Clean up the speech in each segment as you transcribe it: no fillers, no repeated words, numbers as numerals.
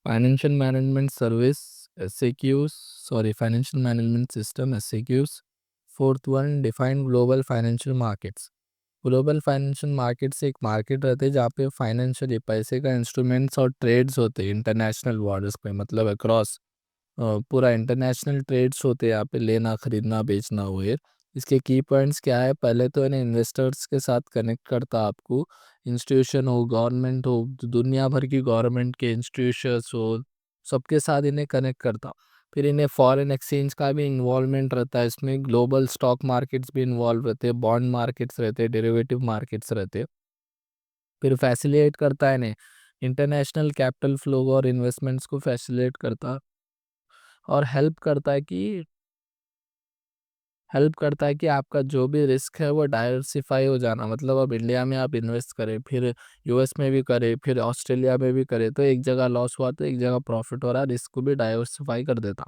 Financial Management Service FAQs, sorry, Financial Management System FAQs. Fourth one, define global financial markets. Global financial markets एक market रहते हैं जहाँ पे financial पैसे का इंस्ट्रूमेंट्स और ट्रेड्स होते हैं इंटरनेशनल बॉर्डर्स पे, मतलब अक्रॉस पूरा इंटरनेशनल ट्रेड्स होते हैं यहाँ पे, लेना खरीदना बेचना हुए। इसके की पॉइंट्स क्या है? पहले तो इन्हें इन्वेस्टर्स के साथ कनेक्ट करता आपको, इंस्टीट्यूशन हो, गवर्नमेंट हो, दुनिया भर की गवर्नमेंट के इंस्टीट्यूशंस हो, सबके साथ इन्हें कनेक्ट करता। फिर इन्हें फॉरेन एक्सचेंज का भी इन्वॉल्वमेंट रहता है इसमें, ग्लोबल स्टॉक मार्केट्स भी इन्वॉल्व रहते हैं, बॉन्ड मार्केट्स रहते हैं, डेरिवेटिव मार्केट्स रहते हैं। फिर फैसिलिटेट करता है इन्हें इंटरनेशनल कैपिटल फ्लो और इन्वेस्टमेंट्स को फैसिलिटेट करता, और हेल्प करता है कि आपका जो भी रिस्क है वो डाइवर्सिफाई हो जाना, मतलब अब इंडिया में आप इन्वेस्ट करें, फिर यूएस में भी करें, फिर ऑस्ट्रेलिया में भी करें, तो एक जगह लॉस हुआ तो एक जगह प्रॉफिट हो रहा है, रिस्क को भी डाइवर्सिफाई कर देता।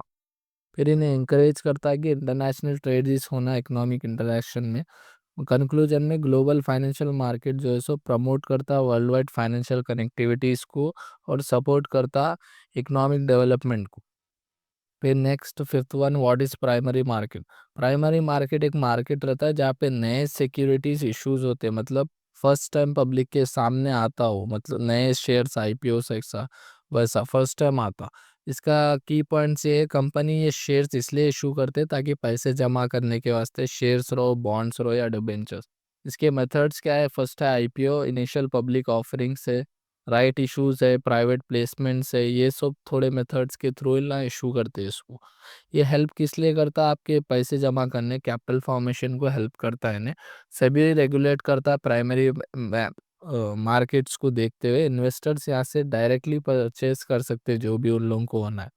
फिर इन्हें इंकरेज करता है कि इंटरनेशनल ट्रेडिस होना इकोनॉमिक इंटरेक्शन में। कंक्लूजन में ग्लोबल फाइनेंशियल मार्केट जो है सो प्रमोट करता वर्ल्ड वाइड फाइनेंशियल कनेक्टिविटीज़ को, और सपोर्ट करता इकोनॉमिक डेवलपमेंट को। फिर next fifth one, what is primary market? Primary market एक मार्केट रहता है जहाँ पे नए सिक्योरिटीज इश्यूज होते हैं, मतलब फर्स्ट टाइम पब्लिक के सामने आता हो, मतलब नए शेयर्स आईपीओ ऐसा वैसा फर्स्ट टाइम आता। इसका की पॉइंट्स ये है, कंपनी ये शेयर्स इसलिए इशू करते हैं ताकि पैसे जमा करने के वास्ते, शेयर्स रहो, बॉन्ड्स रहो या डिबेंचर्स। इसके मेथड्स क्या है? फर्स्ट है आईपीओ, इनिशियल पब्लिक ऑफरिंग से, राइट इश्यूज है, प्राइवेट प्लेसमेंट्स है, ये सब थोड़े मेथड्स के थ्रू ना इशू करते हैं इसको। ये हेल्प किस लिए करता है? आपके पैसे जमा करने, कैपिटल फॉर्मेशन को हेल्प करता है इन्हें। सभी रेगुलेट करता है प्राइमरी मार्केट्स को देखते हुए, इन्वेस्टर्स यहाँ से डायरेक्टली परचेज कर सकते हैं जो भी उन लोगों को होना है।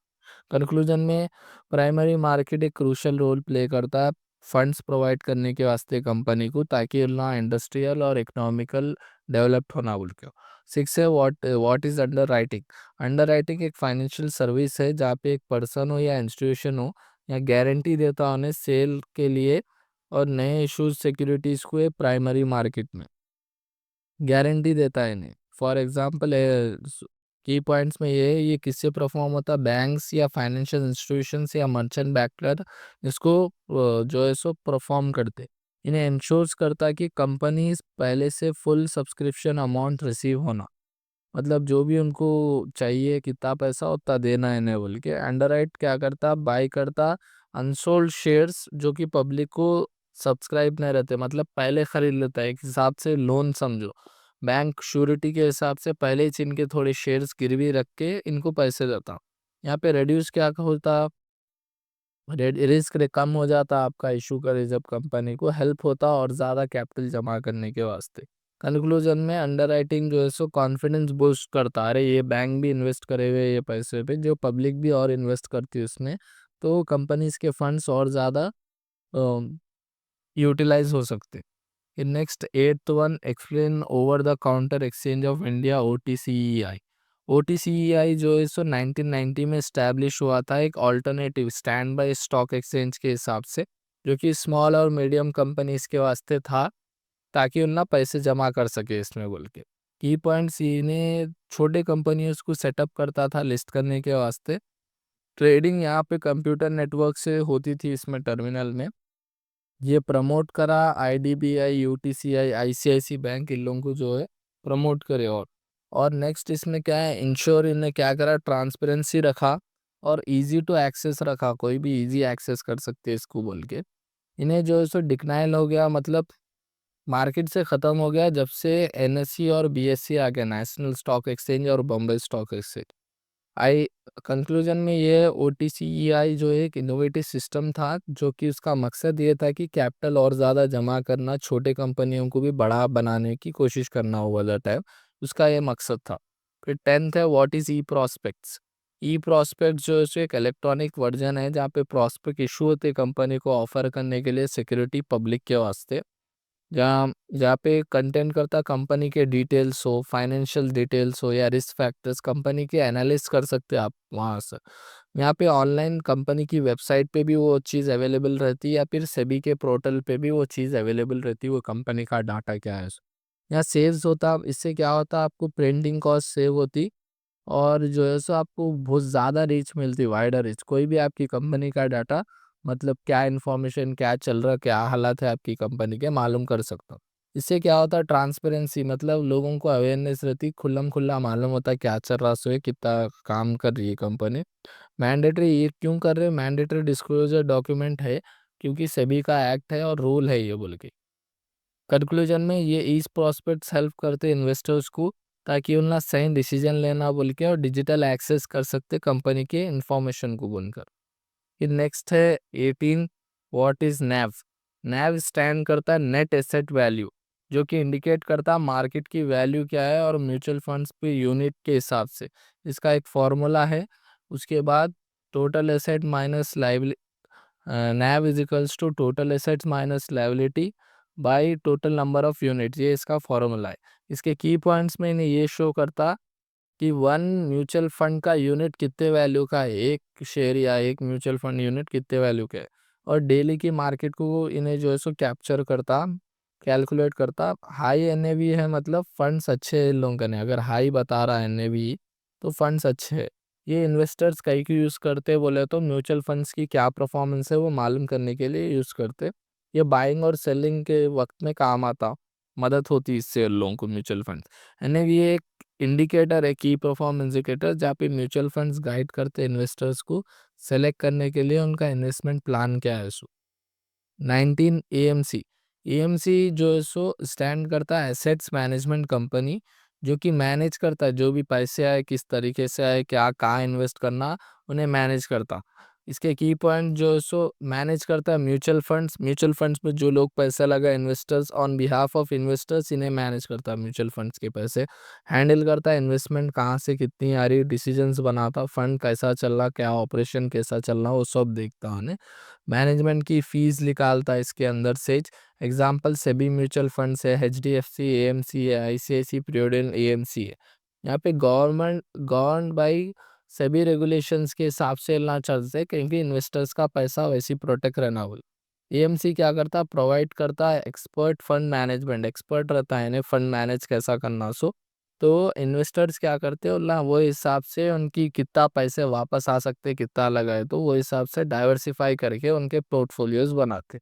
कंक्लूजन में प्राइमरी मार्केट एक क्रूशियल रोल प्ले करता है फंड्स प्रोवाइड करने के वास्ते कंपनी को, ताकि ना इंडस्ट्रियल और इकोनॉमिकल डेवलप्ड होना बोल के। सिक्स है, what is under writing? Under writing एक फाइनेंशियल सर्विस है जहाँ पे एक पर्सन हो या इंस्टीट्यूशन हो, या गारंटी देता है उन्हें सेल के लिए और नए इशूज सिक्योरिटीज को प्राइमरी मार्केट में गारंटी देता है इन्हें। फॉर एग्जांपल की पॉइंट्स में ये किससे परफॉर्म होता है? बैंक्स या फाइनेंशियल इंस्टीट्यूशंस या मर्चेंट बैंकर इसको जो है सो परफॉर्म करते। इन्हें इंश्योर्स करता है कि कंपनीज पहले से फुल सब्सक्रिप्शन अमाउंट रिसीव होना, मतलब जो भी उनको चाहिए कितना पैसा उतना देना है इन्हें बोल के। अंडरराइट क्या करता? बाय करता अनसोल्ड शेयर्स जो कि पब्लिक को सब्सक्राइब नहीं रहते, मतलब पहले खरीद लेता है, एक हिसाब से लोन समझो। बैंक श्योरिटी के हिसाब से पहले ही इनके थोड़े शेयर्स गिरवी रख के इनको पैसे देता। यहाँ पे रेड्यूस क्या होता? रिस्क कम हो जाता आपका, इशू करे जब कंपनी को हेल्प होता और ज़्यादा कैपिटल जमा करने के वास्ते। कंक्लूजन में अंडरराइटिंग जो है सो कॉन्फिडेंस बूस्ट करता, अरे ये बैंक भी इन्वेस्ट करे हुए ये पैसे पे, जो पब्लिक भी और इन्वेस्ट करती है उसमें, तो कंपनीज के फंड्स और ज़्यादा यूटिलाइज हो सकते। Next eighth one, explain over the counter exchange of India OTCEI। OTCEI जो है सो 1990 में इस्टेब्लिश हुआ था, एक alternative stand by stock exchange के हिसाब से, जो कि स्मॉल और मीडियम कंपनीज के वास्ते था, ताकि उन ना पैसे जमा कर सके इसमें बोल के। की पॉइंट्स, इन्हें छोटे कंपनियों को सेटअप करता था लिस्ट करने के वास्ते। ट्रेडिंग यहाँ पे कंप्यूटर नेटवर्क से होती थी इसमें टर्मिनल में। ये प्रमोट करा IDBI, UTCI, ICICI बैंक, इन लोगों को जो है प्रमोट करे। और नेक्स्ट इसमें क्या है? इंश्योर, इन्हें क्या करा? ट्रांसपेरेंसी रखा और इजी टू एक्सेस रखा, कोई भी इजी एक्सेस कर सकते हैं इसको बोल के। इन्हें जो है सो डिक्लाइन हो गया, मतलब मार्केट से ख़त्म हो गया जब से NSE और BSE आ गया, नेशनल स्टॉक एक्सचेंज और बॉम्बे स्टॉक एक्सचेंज। आई कंक्लूजन में ये OTCEI जो एक इनोवेटिव सिस्टम था, जो कि उसका मकसद ये था कि कैपिटल और ज़्यादा जमा करना, छोटे कंपनियों को भी बड़ा बनाने की कोशिश करना ओवर द टाइम, उसका ये मकसद था। फिर टेंथ है, what is E prospects? E prospect जो है सो एक इलेक्ट्रॉनिक वर्जन है जहाँ पे प्रॉस्पेक्ट इशू होते कंपनी को ऑफर करने के लिए सिक्योरिटी पब्लिक के वास्ते, जहाँ जहाँ पे कंटेंट करता कंपनी के डिटेल्स हो, फाइनेंशियल डिटेल्स हो या रिस्क फैक्टर्स कंपनी के एनालिसिस कर सकते हैं आप वहाँ से। यहाँ पे ऑनलाइन कंपनी की वेबसाइट पे भी वो चीज़ अवेलेबल रहती है, या फिर सेबी के पोर्टल पे भी वो चीज़ अवेलेबल रहती है, वो कंपनी का डाटा क्या है। यहाँ सेव्स होता, इससे क्या होता? आपको प्रिंटिंग कॉस्ट सेव होती, और जो है सो आपको बहुत ज़्यादा रीच मिलती, वाइडर रीच। कोई भी आपकी कंपनी का डाटा, मतलब क्या इन्फॉर्मेशन, क्या चल रहा, क्या हालात है आपकी कंपनी के, मालूम कर सकता हूँ। इससे क्या होता है, ट्रांसपेरेंसी, मतलब लोगों को अवेयरनेस रहती, खुल्लम खुल्ला मालूम होता है क्या चल रहा, सो है कितना काम कर रही है कंपनी। मैंडेटरी ये क्यों कर रहे हैं, मैंडेटरी डिस्क्लोजर डॉक्यूमेंट है क्योंकि सेबी का एक्ट है और रूल है ये बोल के। कंक्लूजन में ये इस प्रोस्पेक्ट्स हेल्प करते इन्वेस्टर्स को, ताकि उनका सही डिसीजन लेना बोल के, और डिजिटल एक्सेस कर सकते कंपनी के इंफॉर्मेशन को बोलकर। फिर नेक्स्ट है 18, what is naive. Naive stand करता है नेट एसेट वैल्यू, जो कि इंडिकेट करता है मार्केट की वैल्यू क्या है और म्यूचुअल फंड्स पे यूनिट के हिसाब से। इसका एक फॉर्मूला है। उसके बाद total asset minus NAV is equals to total assets minus liability by total number of units, ये इसका फॉर्मूला है। इसके की पॉइंट्स में इन्हें ये शो करता कि वन म्यूचुअल फंड का यूनिट कितने वैल्यू का है, एक शेयर या एक म्यूचुअल फंड यूनिट कितने वैल्यू का है। और डेली की मार्केट को इन्हें जो है सो कैप्चर करता, कैलकुलेट करता। हाई एनएवी है मतलब फंड्स अच्छे हैं इन लोगों का, नहीं अगर हाई बता रहा है एनएवी तो फंड्स अच्छे हैं। ये इन्वेस्टर्स कई क्यों यूज़ करते बोले तो म्यूचुअल फंड्स की क्या परफॉर्मेंस है वो मालूम करने के लिए यूज़ करते। ये बाइंग और सेलिंग के वक्त में काम आता, मदद होती इससे लोगों को म्यूचुअल फंड। एनएवी एक इंडिकेटर है, की परफॉर्मेंस इंडिकेटर, जहाँ पे म्यूचुअल फंड्स गाइड करते इन्वेस्टर्स को सेलेक्ट करने के लिए उनका इन्वेस्टमेंट प्लान क्या है। सो 19 एएमसी। एएमसी जो है सो स्टैंड करता है एसेट्स मैनेजमेंट कंपनी, जो कि मैनेज करता है जो भी पैसे आए किस तरीके से आए, क्या कहाँ इन्वेस्ट करना, उन्हें मैनेज करता। इसके की पॉइंट जो है सो मैनेज करता है म्यूचुअल फंड्स, म्यूचुअल फंड्स में जो लोग पैसा लगा investors on behalf of investors, इन्हें मैनेज करता है म्यूचुअल फंड्स के पैसे। हैंडल करता है इन्वेस्टमेंट कहाँ से कितनी आ रही, डिसीजंस बनाता, फंड कैसा चल रहा, क्या ऑपरेशन कैसा चल रहा, वो सब देखता है। मैनेजमेंट की फीस निकालता है इसके अंदर से। एग्जाम्पल सेबी म्यूचुअल फंड है, एचडीएफसी एएमसी है, आईसीआईसी प्रूडेंट एएमसी है। यहाँ पे government govern by SEBI regulations के हिसाब से ना चलते, क्योंकि इन्वेस्टर्स का पैसा वैसे ही प्रोटेक्ट रहना बोल। एएमसी क्या करता, प्रोवाइड करता है एक्सपर्ट फंड मैनेजमेंट, एक्सपर्ट रहता है इन्हें फंड मैनेज कैसा करना। सो तो इन्वेस्टर्स क्या करते हैं ना, वो हिसाब से उनकी कितना पैसे वापस आ सकते, कितना लगाए, तो वो हिसाब से डाइवर्सिफाई करके उनके पोर्टफोलियोज बनाते।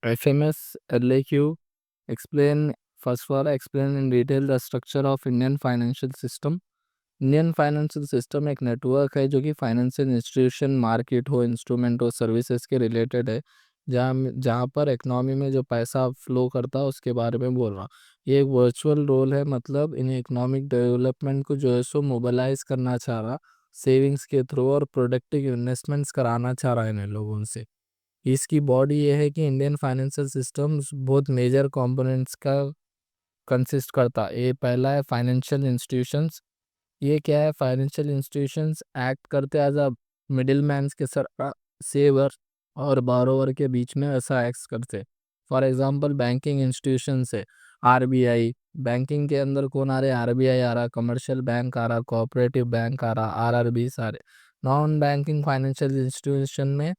FMS LAQ explain, first for explain in detail the structure of Indian financial system. Indian financial system एक नेटवर्क है जो कि फाइनेंशियल इंस्टीट्यूशन, मार्केट हो, इंस्ट्रूमेंट हो, सर्विसेज के रिलेटेड है, जहाँ जहाँ पर इकोनॉमी में जो पैसा फ्लो करता है उसके बारे में बोल रहा हूँ। ये एक वर्चुअल रोल है, मतलब इन इकोनॉमिक डेवलपमेंट को जो है सो मोबिलाइज करना चाह रहा सेविंग्स के थ्रू, और प्रोडक्टिव इन्वेस्टमेंट्स कराना चाह रहा है इन लोगों से। इसकी बॉडी ये है कि इंडियन फाइनेंशियल सिस्टम्स बहुत मेजर कंपोनेंट्स का कंसिस्ट करता है। ये पहला है फाइनेंशियल इंस्टीट्यूशंस। ये क्या है, फाइनेंशियल इंस्टीट्यूशंस एक्ट करते एज अ मिडिल मैन के सर, सेवर और बारोवर के बीच में ऐसा एक्ट करते। फॉर एग्जांपल बैंकिंग इंस्टीट्यूशंस है, आरबीआई। बैंकिंग के अंदर कौन आ रहे, आरबीआई आ रहा, कमर्शियल बैंक आ रहा, कोऑपरेटिव बैंक आ रहा, आरआरबी सारे। नॉन बैंकिंग फाइनेंशियल इंस्टीट्यूशन में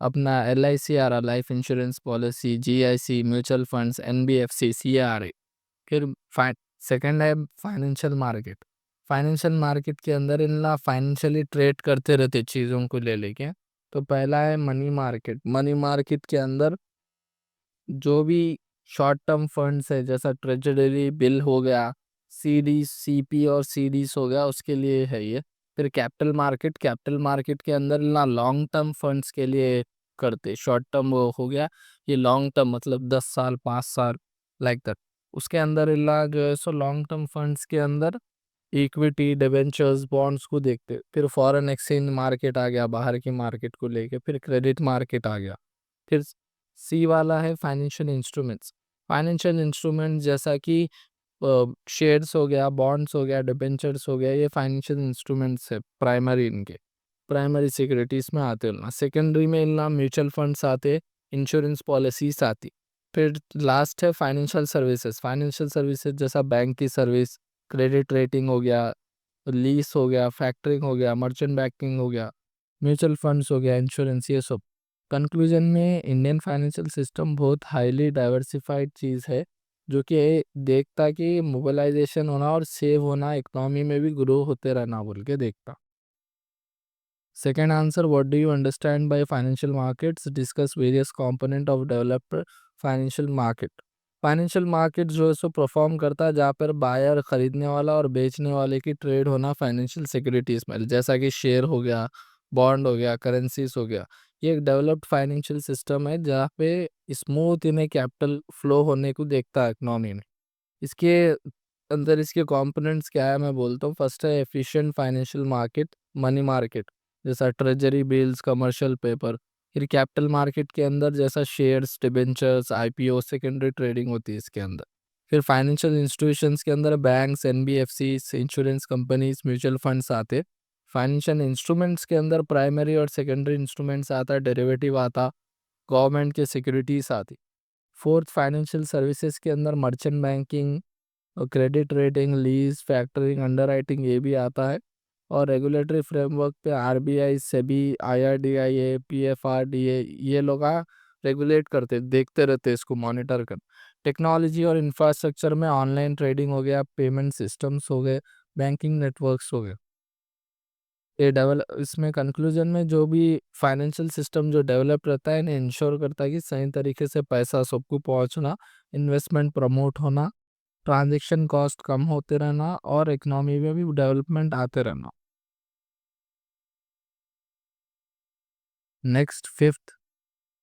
अपना एलआईसी आ रहा, life insurance policy, GIC, mutual funds, NBFC, CRA. फिर सेकंड है फाइनेंशियल मार्केट। फाइनेंशियल मार्केट के अंदर इन ना फाइनेंशियली ट्रेड करते रहते चीज़ों को ले लेके। तो पहला है मनी मार्केट। मनी मार्केट के अंदर जो भी शॉर्ट टर्म फंड्स है, जैसा ट्रेजरी बिल हो गया, सीडी, सीपी और सीडीज हो गया, उसके लिए है ये। फिर कैपिटल मार्केट, कैपिटल मार्केट के अंदर ना लॉन्ग टर्म फंड्स के लिए करते, शॉर्ट टर्म वो हो गया, ये लॉन्ग टर्म मतलब 10 साल 5 साल, लाइक दैट। उसके अंदर इला जो है सो लॉन्ग टर्म फंड्स के अंदर इक्विटी, डिबेंचर्स, बॉन्ड्स को देखते। फिर फॉरेन एक्सचेंज मार्केट आ गया बाहर की मार्केट को लेके। फिर क्रेडिट मार्केट आ गया। फिर सी वाला है फाइनेंशियल इंस्ट्रूमेंट्स। फाइनेंशियल इंस्ट्रूमेंट जैसा कि शेयर्स हो गया, बॉन्ड्स हो गया, डिबेंचर्स हो गया, ये फाइनेंशियल इंस्ट्रूमेंट्स है प्राइमरी, इनके प्राइमरी सिक्योरिटीज में आते हैं। सेकेंडरी में इनका म्यूचुअल फंड्स आते, इंश्योरेंस पॉलिसीज आती। फिर लास्ट है फाइनेंशियल सर्विसेज। फाइनेंशियल सर्विसेज जैसा बैंक की सर्विस, क्रेडिट रेटिंग हो गया, लीज हो गया, फैक्टरिंग हो गया, मर्चेंट बैंकिंग हो गया, म्यूचुअल फंड्स हो गया, इंश्योरेंस, ये सब। कंक्लूजन में इंडियन फाइनेंशियल सिस्टम बहुत हाईली डाइवर्सिफाइड चीज़ है, जो कि ये देखता कि मोबिलाइजेशन होना और सेव होना, इकोनॉमी में भी ग्रो होते रहना बोल के देखता। Second answer, what do you understand by financial markets, discuss various component of developed financial market. Financial market जो है सो परफॉर्म करता है जहाँ पर बायर खरीदने वाला और बेचने वाले की ट्रेड होना फाइनेंशियल सिक्योरिटीज में, जैसा कि शेयर हो गया, बॉन्ड हो गया, करेंसीज हो गया। ये एक डेवलप्ड फाइनेंशियल सिस्टम है जहाँ पे स्मूथ इन्हें कैपिटल फ्लो होने को देखता है इकोनॉमी में। इसके अंदर इसके कंपोनेंट्स क्या है मैं बोलता हूँ। फर्स्ट है efficient financial market, money market जैसा ट्रेजरी बिल्स, कमर्शियल पेपर। फिर कैपिटल मार्केट के अंदर जैसा shares, debentures, IPO, secondary trading होती है इसके अंदर। फिर फाइनेंशियल इंस्टीट्यूशंस के अंदर banks, NBFC, insurance companies, mutual funds आते। फाइनेंशियल इंस्ट्रूमेंट्स के अंदर प्राइमरी और सेकेंडरी इंस्ट्रूमेंट्स आता है, डेरिवेटिव आता, गवर्नमेंट के सिक्योरिटीज आती। फोर्थ, फाइनेंशियल सर्विसेज के अंदर मर्चेंट बैंकिंग और credit rating, lease, factoring, underwriting ये भी आता है। और रेगुलेटरी फ्रेमवर्क पे आरबीआई, सेबी, आईआरडीआई, पीएफआरडीए ये लोग रेगुलेट करते, देखते रहते इसको, मॉनिटर कर। टेक्नोलॉजी और इंफ्रास्ट्रक्चर में ऑनलाइन ट्रेडिंग हो गया, पेमेंट सिस्टम्स हो गए, बैंकिंग नेटवर्क्स हो गए। ये डेवलप इसमें कंक्लूजन में जो भी फाइनेंशियल सिस्टम जो डेवलप रहता है इन्हें इंश्योर करता है कि सही तरीके से पैसा सबको पहुंचना, इन्वेस्टमेंट प्रमोट होना, ट्रांजैक्शन कॉस्ट कम होते रहना और इकोनॉमी में भी डेवलपमेंट आते रहना। Next, fifth,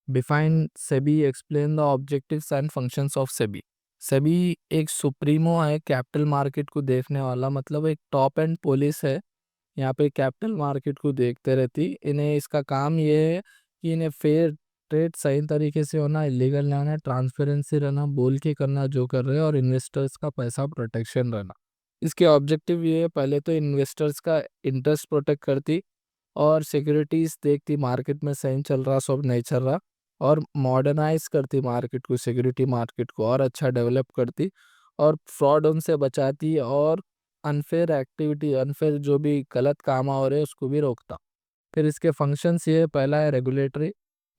define SEBI, explain the objectives and functions of SEBI. SEBI एक सुप्रीमो है कैपिटल मार्केट को देखने वाला, मतलब एक टॉप एंड पुलिस है यहाँ पे कैपिटल मार्केट को देखते रहती। इन्हें इसका काम ये है कि इन्हें फेयर ट्रेड सही तरीके से होना, इलीगल नहीं होना, ट्रांसपेरेंसी रहना, बोल के करना जो कर रहे हैं, और इन्वेस्टर्स का पैसा प्रोटेक्शन रहना। इसके ऑब्जेक्टिव ये है, पहले तो इन्वेस्टर्स का इंटरेस्ट प्रोटेक्ट करती और सिक्योरिटीज देखती मार्केट में सही चल रहा सब नहीं चल रहा, और मॉडर्नाइज करती मार्केट को, सिक्योरिटी मार्केट को और अच्छा डेवलप करती, और फ्रॉड उनसे बचाती, और अनफेयर एक्टिविटी, अनफेयर जो भी गलत काम हो रहे हैं उसको भी रोकता। फिर इसके फंक्शंस ये, पहला है रेगुलेटरी।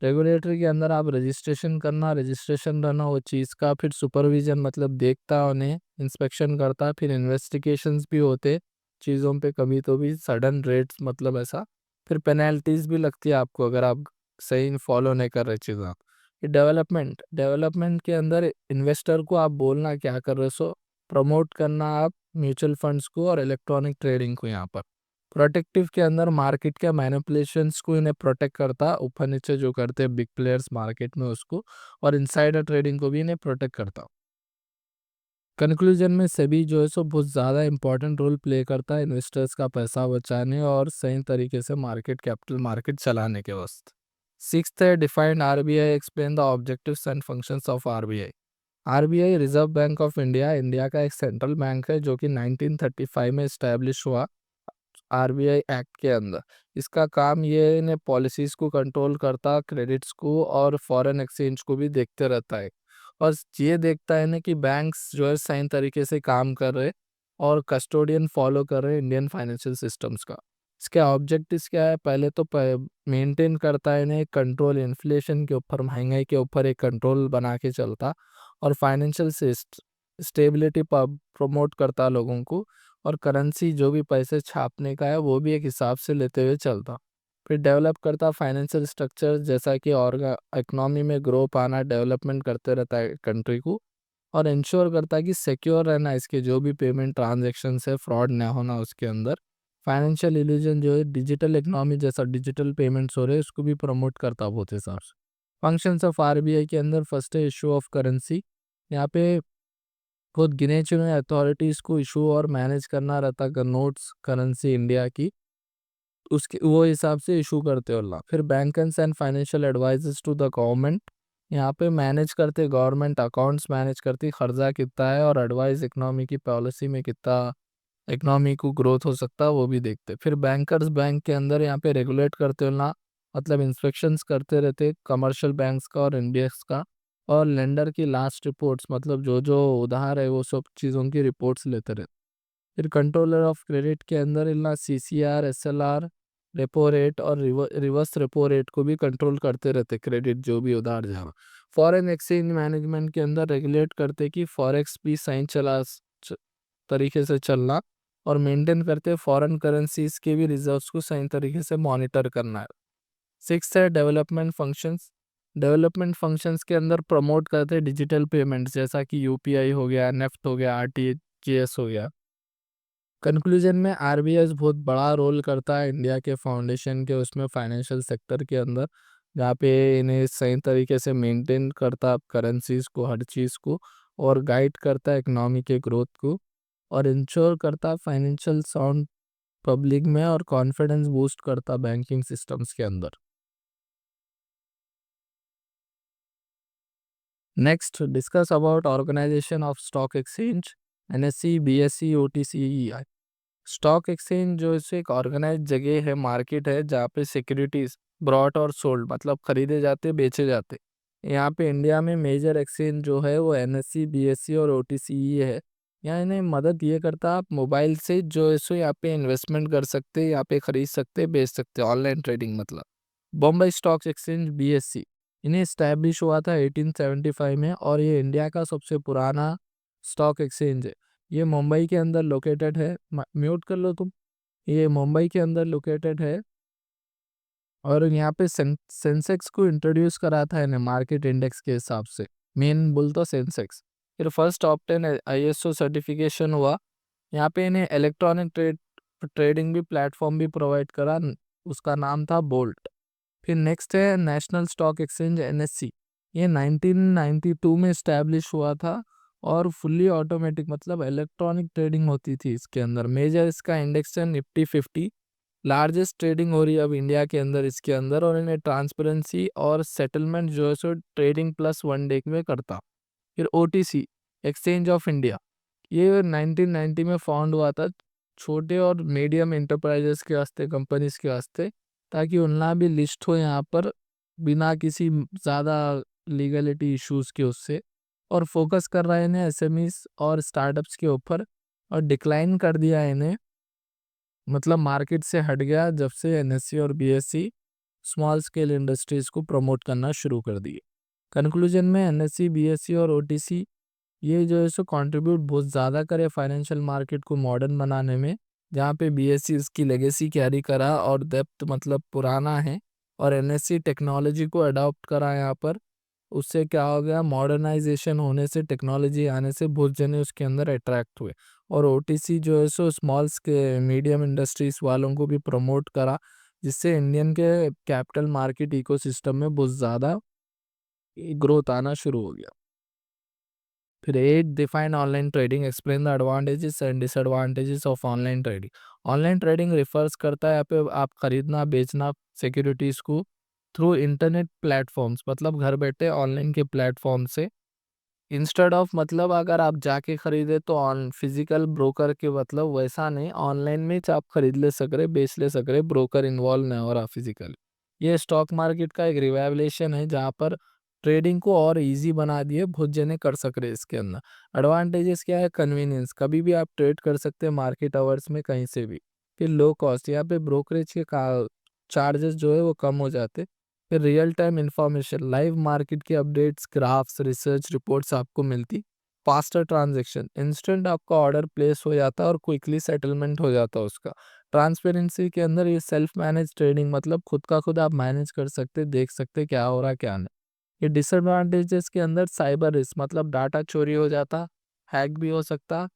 रेगुलेटरी के अंदर आप रजिस्ट्रेशन करना, रजिस्ट्रेशन रहना वो चीज़ का। फिर सुपरविजन मतलब देखता उन्हें, इंस्पेक्शन करता। फिर इन्वेस्टिगेशंस भी होते चीज़ों पे, कभी तो भी सडन रेट्स मतलब ऐसा। फिर पेनल्टीज भी लगती है आपको अगर आप सही फॉलो नहीं कर रहे चीज़ें। ये डेवलपमेंट, डेवलपमेंट के अंदर इन्वेस्टर को आप बोलना क्या कर रहे सो प्रमोट करना आप म्यूचुअल फंड्स को और इलेक्ट्रॉनिक ट्रेडिंग को यहाँ पर। प्रोटेक्टिव के अंदर मार्केट के मैनिपुलेशंस को इन्हें प्रोटेक्ट करता, ऊपर नीचे जो करते हैं बिग प्लेयर्स मार्केट में उसको, और इनसाइडर ट्रेडिंग को भी इन्हें प्रोटेक्ट करता। कंक्लूजन में सेबी जो है सो बहुत ज़्यादा इंपॉर्टेंट रोल प्ले करता है इन्वेस्टर्स का पैसा बचाने और सही तरीके से मार्केट, कैपिटल मार्केट चलाने के वास्ते। सिक्स्थ है defined RBI, explain the objectives and functions of RBI. RBI reserve bank of India, India का एक सेंट्रल बैंक है जो कि 1935 में इस्टेब्लिश हुआ आरबीआई एक्ट के अंदर। इसका काम ये है, इन्हें पॉलिसीज को कंट्रोल करता, क्रेडिट्स को और फॉरेन एक्सचेंज को भी देखते रहता है, और ये देखता है ना कि बैंक्स जो है सही तरीके से काम कर रहे और कस्टोडियन फॉलो कर रहे हैं इंडियन फाइनेंशियल सिस्टम्स का। इसके ऑब्जेक्टिव्स क्या है, पहले तो मेंटेन करता है इन्हें कंट्रोल, इन्फ्लेशन के ऊपर, महंगाई के ऊपर एक कंट्रोल बना के चलता, और फाइनेंशियल स्टेबिलिटी प्रमोट करता लोगों को, और करेंसी जो भी पैसे छापने का है वो भी एक हिसाब से लेते हुए चलता। फिर डेवलप करता फाइनेंशियल स्ट्रक्चर, जैसा कि और इकोनॉमी में ग्रो पाना, डेवलपमेंट करते रहता है कंट्री को, और इंश्योर करता है कि सिक्योर रहना इसके जो भी पेमेंट ट्रांजेक्शन है, फ्रॉड ना होना उसके अंदर। फाइनेंशियल इल्यूजन जो है, डिजिटल इकोनॉमी जैसा डिजिटल पेमेंट्स हो रहे हैं उसको भी प्रमोट करता बहुत हिसाब से। फंक्शंस ऑफ आरबीआई के अंदर फर्स्ट है इशू ऑफ करेंसी। यहाँ पे खुद गिने चुने अथॉरिटीज़ को इशू और मैनेज करना रहता नोट्स, करेंसी इंडिया की, उसके वो हिसाब से इशू करते होला। फिर bankers and financial advisers to the government, यहाँ पे मैनेज करते गवर्नमेंट अकाउंट्स, मैनेज करती खर्चा कितना है, और एडवाइस इकोनॉमी की पॉलिसी में कितना इकोनॉमी को ग्रोथ हो सकता है वो भी देखते। फिर बैंकर्स बैंक के अंदर यहाँ पे रेगुलेट करते होला, मतलब इंस्पेक्शंस करते रहते कमर्शियल बैंक्स का और एनबीएफएस का, और लेंडर की लास्ट रिपोर्ट्स मतलब जो जो उधार है वो सब चीज़ों की रिपोर्ट्स लेते रहते। फिर कंट्रोलर ऑफ क्रेडिट के अंदर इतना सीसीआर, एसएलआर, रेपो रेट और रिवर्स रेपो रेट को भी कंट्रोल करते रहते, क्रेडिट जो भी उधार जाना। फॉरेन एक्सचेंज मैनेजमेंट के अंदर रेगुलेट करते कि फॉरेक्स भी सही तरीके से चलना, और मेंटेन करते फॉरेन करेंसीज के भी रिजर्व्स को सही तरीके से मॉनिटर करना है। सिक्स है डेवलपमेंट फंक्शंस। डेवलपमेंट फंक्शंस के अंदर प्रमोट करते डिजिटल पेमेंट्स, जैसा कि यूपीआई हो गया, नेफ्ट हो गया, आरटीजीएस हो गया। कंक्लूजन में आरबीआई बहुत बड़ा रोल करता है इंडिया के फाउंडेशन के उसमें, फाइनेंशियल सेक्टर के अंदर, जहाँ पे इन्हें सही तरीके से मेंटेन करता करेंसीज को, हर चीज़ को, और गाइड करता है इकोनॉमी के ग्रोथ को, और इंश्योर करता फाइनेंशियल साउंड पब्लिक में, और कॉन्फिडेंस बूस्ट करता बैंकिंग सिस्टम्स के अंदर। Next discuss about organisation of stock exchange, NSC, BSE, OTC. Stock exchange जो है एक ऑर्गेनाइज जगह है, मार्केट है, जहाँ पे सिक्योरिटीज ब्रॉट और सोल्ड मतलब खरीदे जाते बेचे जाते। यहाँ पे इंडिया में मेजर एक्सचेंज जो है वो एनएससी, बीएसई और ओटीसी है। यहाँ इन्हें मदद ये करता है, आप मोबाइल से जो है सो यहाँ पे इन्वेस्टमेंट कर सकते हैं, यहाँ पे खरीद सकते हैं, बेच सकते हैं, ऑनलाइन ट्रेडिंग मतलब। बॉम्बे स्टॉक एक्सचेंज, बीएससी, इन्हें इस्टेब्लिश हुआ था 1875 में, और ये इंडिया का सबसे पुराना स्टॉक एक्सचेंज है। ये मुंबई के अंदर लोकेटेड है। म्यूट कर लो तुम। ये मुंबई के अंदर लोकेटेड है, और यहाँ पे सेंसेक्स को इंट्रोड्यूस करा था इन्हें मार्केट इंडेक्स के हिसाब से, मेन बोल तो सेंसेक्स। फिर फर्स्ट ऑप्टेन आईएसओ सर्टिफिकेशन हुआ। यहाँ पे इन्हें इलेक्ट्रॉनिक ट्रेडिंग भी प्लेटफॉर्म भी प्रोवाइड करा, उसका नाम था बोल्ट। फिर नेक्स्ट है नेशनल स्टॉक एक्सचेंज, एनएससी। ये 1992 में इस्टेब्लिश हुआ था, और फुल्ली ऑटोमेटिक मतलब इलेक्ट्रॉनिक ट्रेडिंग होती थी इसके अंदर। मेजर इसका इंडेक्स है निफ्टी 50, लार्जेस्ट ट्रेडिंग हो रही है अब इंडिया के अंदर इसके अंदर, और इन्हें ट्रांसपेरेंसी और सेटलमेंट जो है सो ट्रेडिंग प्लस वन डे में करता। फिर ओटीसी, एक्सचेंज ऑफ इंडिया, ये 1990 में फाउंड हुआ था, छोटे और मीडियम इंटरप्राइजेस के वास्ते, कंपनीज के वास्ते, ताकि उनका भी लिस्ट हो यहाँ पर बिना किसी ज़्यादा लीगलिटी इश्यूज के उससे, और फोकस कर रहा है इन्हें एसएमईज और स्टार्टअप्स के ऊपर, और डिक्लाइन कर दिया है इन्हें, मतलब मार्केट से हट गया जब से एनएससी और बीएससी स्मॉल स्केल इंडस्ट्रीज को प्रमोट करना शुरू कर दिए। कंक्लूजन में एनएससी, बीएससी और ओटीसी ये जो है सो कंट्रीब्यूट बहुत ज़्यादा करे फाइनेंशियल मार्केट को मॉडर्न बनाने में, जहाँ पे बीएससी इसकी लेगेसी कैरी करा और डेप्थ मतलब पुराना है, और एनएससी टेक्नोलॉजी को अडॉप्ट करा यहाँ पर। उससे क्या हो गया, मॉडर्नाइजेशन होने से, टेक्नोलॉजी आने से बहुत जने उसके अंदर अट्रैक्ट हुए, और ओटीसी जो है सो स्मॉल्स के मीडियम इंडस्ट्रीज वालों को भी प्रमोट करा, जिससे इंडियन के कैपिटल मार्केट इकोसिस्टम में बहुत ज़्यादा ग्रोथ आना शुरू हो गया। फिर 8 define online trading, explain the advantages and disadvantages of online trading. Online trading refers करता है यहाँ पे आप खरीदना बेचना सिक्योरिटीज को थ्रू इंटरनेट प्लेटफॉर्म्स, मतलब घर बैठे ऑनलाइन के प्लेटफॉर्म से, इंस्टेड ऑफ मतलब अगर आप जाके खरीदे तो ऑन फिजिकल ब्रोकर के, मतलब वैसा नहीं, ऑनलाइन में ही आप खरीद ले सक रहे, बेच ले सक रहे, ब्रोकर इन्वॉल्व नहीं हो रहा फिजिकली। ये स्टॉक मार्केट का एक रिवैल्यूएशन है, जहाँ पर ट्रेडिंग को और इजी बना दिए, बहुत जने कर सक रहे इसके अंदर। एडवांटेजेस क्या है, कन्वीनियंस, कभी भी आप ट्रेड कर सकते हैं मार्केट आवर्स में कहीं से भी। फिर लो कॉस्ट, यहाँ पे ब्रोकरेज के चार्जेस जो है वो कम हो जाते। फिर real time information, live market के अपडेट्स, ग्राफ्स, रिसर्च रिपोर्ट्स आपको मिलती। फास्टर ट्रांजैक्शन, इंस्टेंट आपका ऑर्डर प्लेस हो जाता है और क्विकली सेटलमेंट हो जाता है उसका। ट्रांसपेरेंसी के अंदर ये सेल्फ मैनेज ट्रेडिंग, मतलब खुद का खुद आप मैनेज कर सकते, देख सकते क्या हो रहा है क्या नहीं। ये डिसएडवांटेजेस के अंदर साइबर रिस्क, मतलब डाटा चोरी हो जाता, हैक भी हो सकता,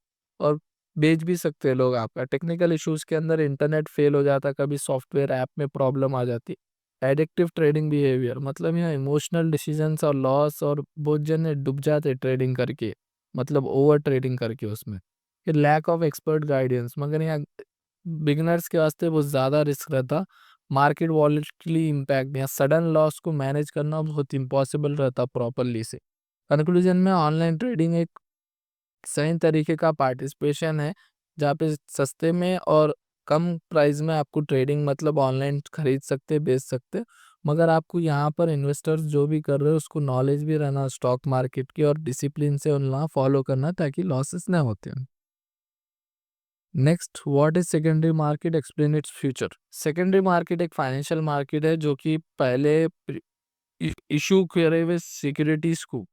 और बेच भी सकते हैं लोग आपका। टेक्निकल इश्यूज के अंदर इंटरनेट फेल हो जाता, कभी सॉफ्टवेयर ऐप में प्रॉब्लम आ जाती। एडिक्टिव ट्रेडिंग बिहेवियर, मतलब यहाँ इमोशनल डिसीजंस और लॉस, और बहुत जने डूब जाते ट्रेडिंग करके, मतलब ओवर ट्रेडिंग करके उसमें। फिर लैक ऑफ एक्सपर्ट गाइडेंस, मगर यहाँ बिगिनर्स के वास्ते बहुत ज़्यादा रिस्क रहता। मार्केट वॉलेटिलिटी इम्पैक्ट, यहाँ सडन लॉस को मैनेज करना बहुत इम्पॉसिबल रहता प्रॉपरली से। कंक्लूजन में ऑनलाइन ट्रेडिंग एक सही तरीके का पार्टिसिपेशन है, जहाँ पे सस्ते में और कम प्राइस में आपको ट्रेडिंग मतलब ऑनलाइन खरीद सकते बेच सकते, मगर आपको यहाँ पर इन्वेस्टर्स जो भी कर रहे हो उसको नॉलेज भी रहना स्टॉक मार्केट की, और डिसिप्लिन से उनका फॉलो करना ताकि लॉसेस ना होते हैं। Next, what is secondary market, explain its future. Secondary market एक फाइनेंशियल मार्केट है जो कि पहले इशू करे हुए सिक्योरिटीज को,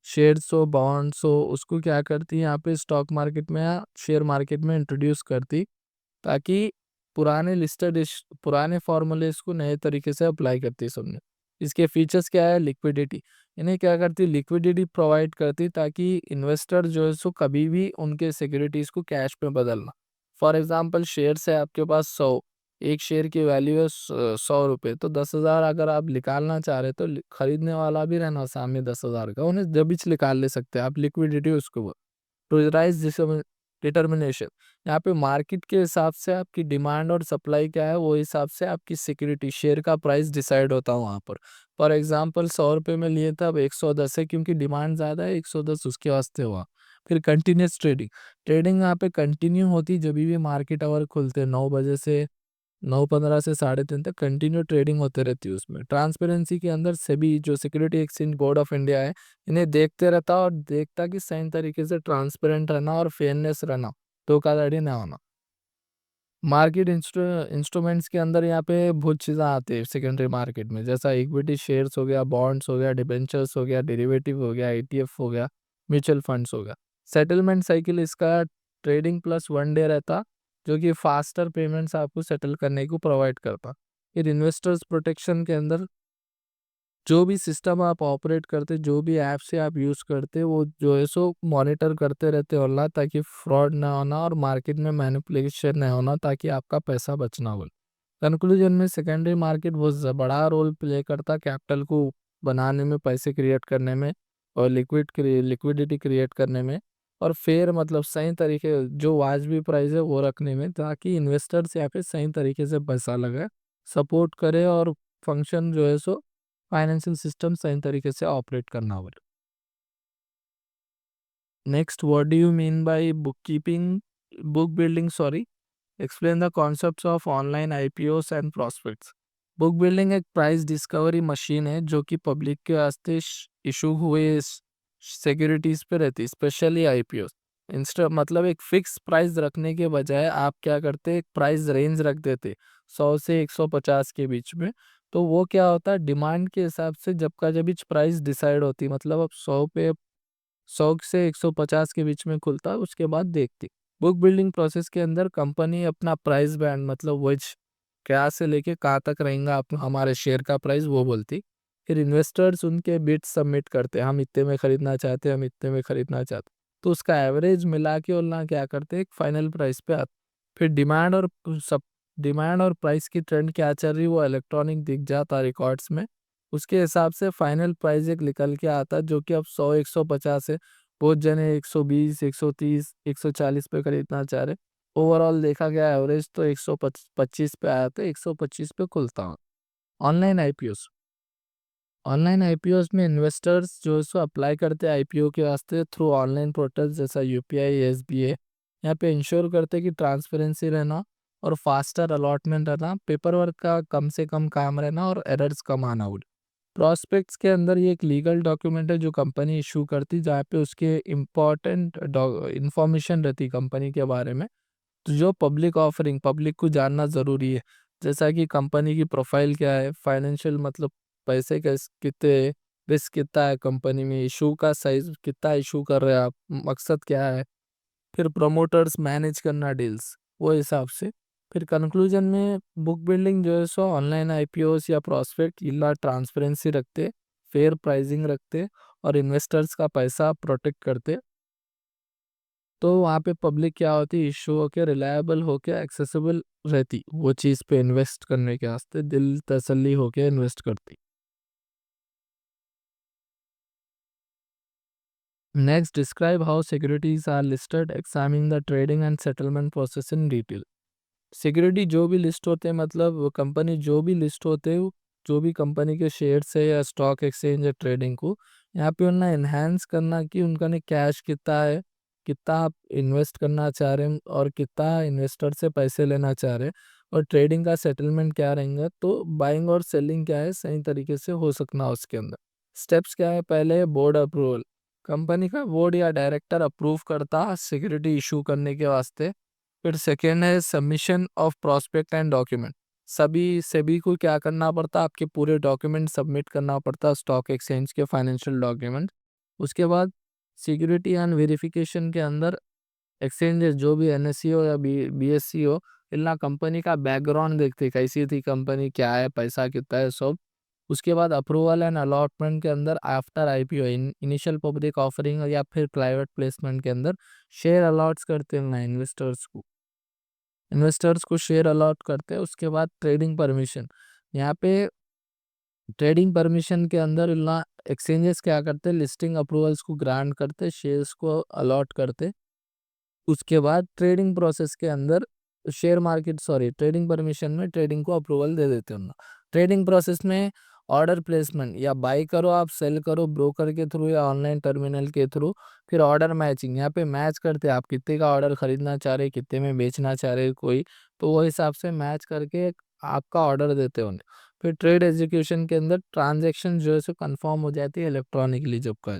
शेयर्स हो बॉन्ड्स हो, उसको क्या करती है यहाँ पे स्टॉक मार्केट में या शेयर मार्केट में इंट्रोड्यूस करती, ताकि पुराने फॉर्मूलेस को नए तरीके से अप्लाई करती है सबने। इसके फीचर्स क्या है, लिक्विडिटी, इन्हें क्या करती, लिक्विडिटी प्रोवाइड करती ताकि इन्वेस्टर जो है सो कभी भी उनके सिक्योरिटीज को कैश में बदलना। फॉर एग्जांपल, शेयर्स है आपके पास 100, एक शेयर की वैल्यू है 100 रुपये, तो 10,000 अगर आप निकालना चाह रहे तो खरीदने वाला भी रहना सामने 10,000 का, उन्हें जब भी निकाल ले सकते हैं आप, लिक्विडिटी उसको। प्रेशराइज डिटर्मिनेशन, यहाँ पे मार्केट के हिसाब से आपकी डिमांड और सप्लाई क्या है, वो हिसाब से आपकी सिक्योरिटी शेयर का प्राइस डिसाइड होता है वहाँ पर। फॉर एग्जांपल 100 रुपये में लिए थे, अब 110 है क्योंकि डिमांड ज़्यादा है, 110 उसके वास्ते हुआ। फिर कंटिन्यूस ट्रेडिंग, ट्रेडिंग यहाँ पे कंटिन्यू होती जब भी मार्केट आवर खुलते 9 बजे से 9:15 से 3:30 तक कंटिन्यू ट्रेडिंग होते रहती है उसमें। ट्रांसपेरेंसी के अंदर सेबी जो security exchange board of India है, इन्हें देखते रहता और देखता कि सही तरीके से ट्रांसपेरेंट रहना और फेयरनेस रहना, धोखाधड़ी ना होना। मार्केट इंस्ट्रूमेंट्स के अंदर यहाँ पे बहुत चीज़ें आती है सेकेंडरी मार्केट में, जैसा इक्विटी शेयर्स हो गया, बॉन्ड्स हो गया, डिबेंचर्स हो गया, डेरिवेटिव हो गया, ईटीएफ हो गया, म्यूचुअल फंड्स हो गया। सेटलमेंट साइकिल इसका ट्रेडिंग प्लस 1 डे रहता, जो कि फास्टर पेमेंट्स आपको सेटल करने को प्रोवाइड करता। फिर इन्वेस्टर्स प्रोटेक्शन के अंदर जो भी सिस्टम आप ऑपरेट करते, जो भी ऐप से आप यूज़ करते, वो जो है सो मॉनिटर करते रहते ऑनलाइन, ताकि फ्रॉड ना होना और मार्केट में मैनिपुलेशन ना होना, ताकि आपका पैसा बचना हो। कंक्लूजन में सेकेंडरी मार्केट बहुत बड़ा रोल प्ले करता कैपिटल को बनाने में, पैसे क्रिएट करने में, और लिक्विडिटी क्रिएट करने में, और फेयर मतलब सही तरीके जो वाजबी प्राइस है वो रखने में, ताकि इन्वेस्टर्स यहाँ पे सही तरीके से पैसा लगाए, सपोर्ट करे और फंक्शन जो है सो फाइनेंशियल सिस्टम सही तरीके से ऑपरेट करना हो। Next, what do you mean by book building, sorry, explain the concepts of online IPOs and prospects. Book building एक प्राइस डिस्कवरी मशीन है जो कि पब्लिक के वास्ते इशू हुए सिक्योरिटीज पे रहती है, स्पेशली आईपीओ। इंस्टा मतलब एक फिक्स प्राइस रखने के बजाय आप क्या करते, एक प्राइस रेंज रख देते 100 से 150 के बीच में। तो वो क्या होता है, डिमांड के हिसाब से जब प्राइस डिसाइड होती, मतलब अब 100 से 150 के बीच में खुलता है, उसके बाद देखती। बुक बिल्डिंग प्रोसेस के अंदर कंपनी अपना प्राइस बैंड, मतलब वेज क्या से लेके कहाँ तक रहेगा हमारे शेयर का प्राइस, वो बोलती। फिर इन्वेस्टर्स उनके बिड सबमिट करते हैं, हम इतने में खरीदना चाहते हैं, हम इतने में खरीदना चाहते हैं। तो उसका एवरेज मिला के और ना क्या करते हैं, एक फाइनल प्राइस पे आते। फिर सब डिमांड और प्राइस की ट्रेंड क्या चल रही, वो इलेक्ट्रॉनिक दिख जाता रिकॉर्ड्स में। उसके हिसाब से फाइनल प्राइस एक निकल के आता, जो कि अब 100 150 है। बहुत जने 120 130 140 पे खरीदना चाह रहे। ओवरऑल देखा गया एवरेज तो 125 पे आया, तो 125 पे खुलता हूँ। ऑनलाइन आईपीओस, ऑनलाइन आईपीओस में इन्वेस्टर्स जो है सो अप्लाई करते हैं आईपीओ के वास्ते थ्रू ऑनलाइन पोर्टल जैसा यूपीआई, एसबीए। यहाँ पे इंश्योर करते हैं कि ट्रांसपेरेंसी रहना और फास्टर अलॉटमेंट रहना, पेपर वर्क का कम से कम काम रहना और एरर्स कम आना। प्रोस्पेक्ट्स के अंदर ये एक लीगल डॉक्यूमेंट है जो कंपनी इशू करती, जहाँ पे उसके इम्पोर्टेंट इंफॉर्मेशन रहती कंपनी के बारे में, तो जो पब्लिक ऑफरिंग, पब्लिक को जानना ज़रूरी है। जैसा कि कंपनी की प्रोफाइल क्या है, फाइनेंशियल मतलब पैसे कितने, रिस्क कितना है कंपनी में, इशू का साइज कितना इशू कर रहे हैं आप, मकसद क्या है, फिर प्रमोटर्स मैनेज करना डील्स, वो हिसाब से। फिर कंक्लूजन में बुक बिल्डिंग जो है सो ऑनलाइन आईपीओस या प्रोस्पेक्ट इला ट्रांसपेरेंसी रखते, फेयर प्राइसिंग रखते और इन्वेस्टर्स का पैसा प्रोटेक्ट करते। तो वहाँ पे पब्लिक क्या होती, इशू होके रिलायबल होके एक्सेसिबल रहती, वो चीज़ पे इन्वेस्ट करने के वास्ते दिल तसल्ली होके इन्वेस्ट करती। Next, describe how securities are listed, examine the trading and settlement process in detail. Security जो भी लिस्ट होते हैं, मतलब वो कंपनी जो भी लिस्ट होते हैं, जो भी कंपनी के शेयर्स है या स्टॉक एक्सचेंज या ट्रेडिंग को, यहाँ पे उन्हें इन्हेंस करना कि उनका ने कैश कितना है, कितना आप इन्वेस्ट करना चाह रहे हैं और कितना इन्वेस्टर से पैसे लेना चाह रहे हैं, और ट्रेडिंग का सेटलमेंट क्या रहेंगे, तो बाइंग और सेलिंग क्या है सही तरीके से हो सकना उसके अंदर। स्टेप्स क्या है, पहले बोर्ड अप्रूवल, कंपनी का बोर्ड या डायरेक्टर अप्रूव करता सिक्योरिटी इशू करने के वास्ते। फिर सेकेंड है submission of prospect and document. सभी सभी को क्या करना पड़ता, आपके पूरे डॉक्यूमेंट सबमिट करना पड़ता, स्टॉक एक्सचेंज के फाइनेंशियल डॉक्यूमेंट। उसके बाद सिक्योरिटी एंड वेरिफिकेशन के अंदर एक्सचेंजेस जो भी एनएससी हो या बीएससी हो, इतना कंपनी का बैकग्राउंड देखते कैसी थी कंपनी, क्या है, पैसा कितना है, सब। उसके बाद अप्रूवल एंड अलॉटमेंट के अंदर after IPO initial public offering या फिर प्राइवेट प्लेसमेंट के अंदर शेयर अलॉट्स करते हैं इन्वेस्टर्स को शेयर अलॉट करते हैं। उसके बाद ट्रेडिंग परमिशन, यहाँ पे ट्रेडिंग परमिशन के अंदर इतना एक्सचेंजेस क्या करते हैं, लिस्टिंग अप्रूवल्स को ग्रांट करते, शेयर्स को अलॉट करते। उसके बाद ट्रेडिंग प्रोसेस के अंदर ट्रेडिंग परमिशन में ट्रेडिंग को अप्रूवल दे देते हैं। ट्रेडिंग प्रोसेस में ऑर्डर प्लेसमेंट, या बाई करो आप, सेल करो ब्रोकर के थ्रू या ऑनलाइन टर्मिनल के थ्रू। फिर ऑर्डर मैचिंग, यहाँ पे मैच करते हैं आप कितने का ऑर्डर खरीदना चाह रहे, कितने में बेचना चाह रहे कोई, तो वो हिसाब से मैच करके आपका ऑर्डर देते होंगे। फिर ट्रेड एग्जीक्यूशन के अंदर ट्रांजेक्शन जो है सो कन्फर्म हो जाती है इलेक्ट्रॉनिकली जब का।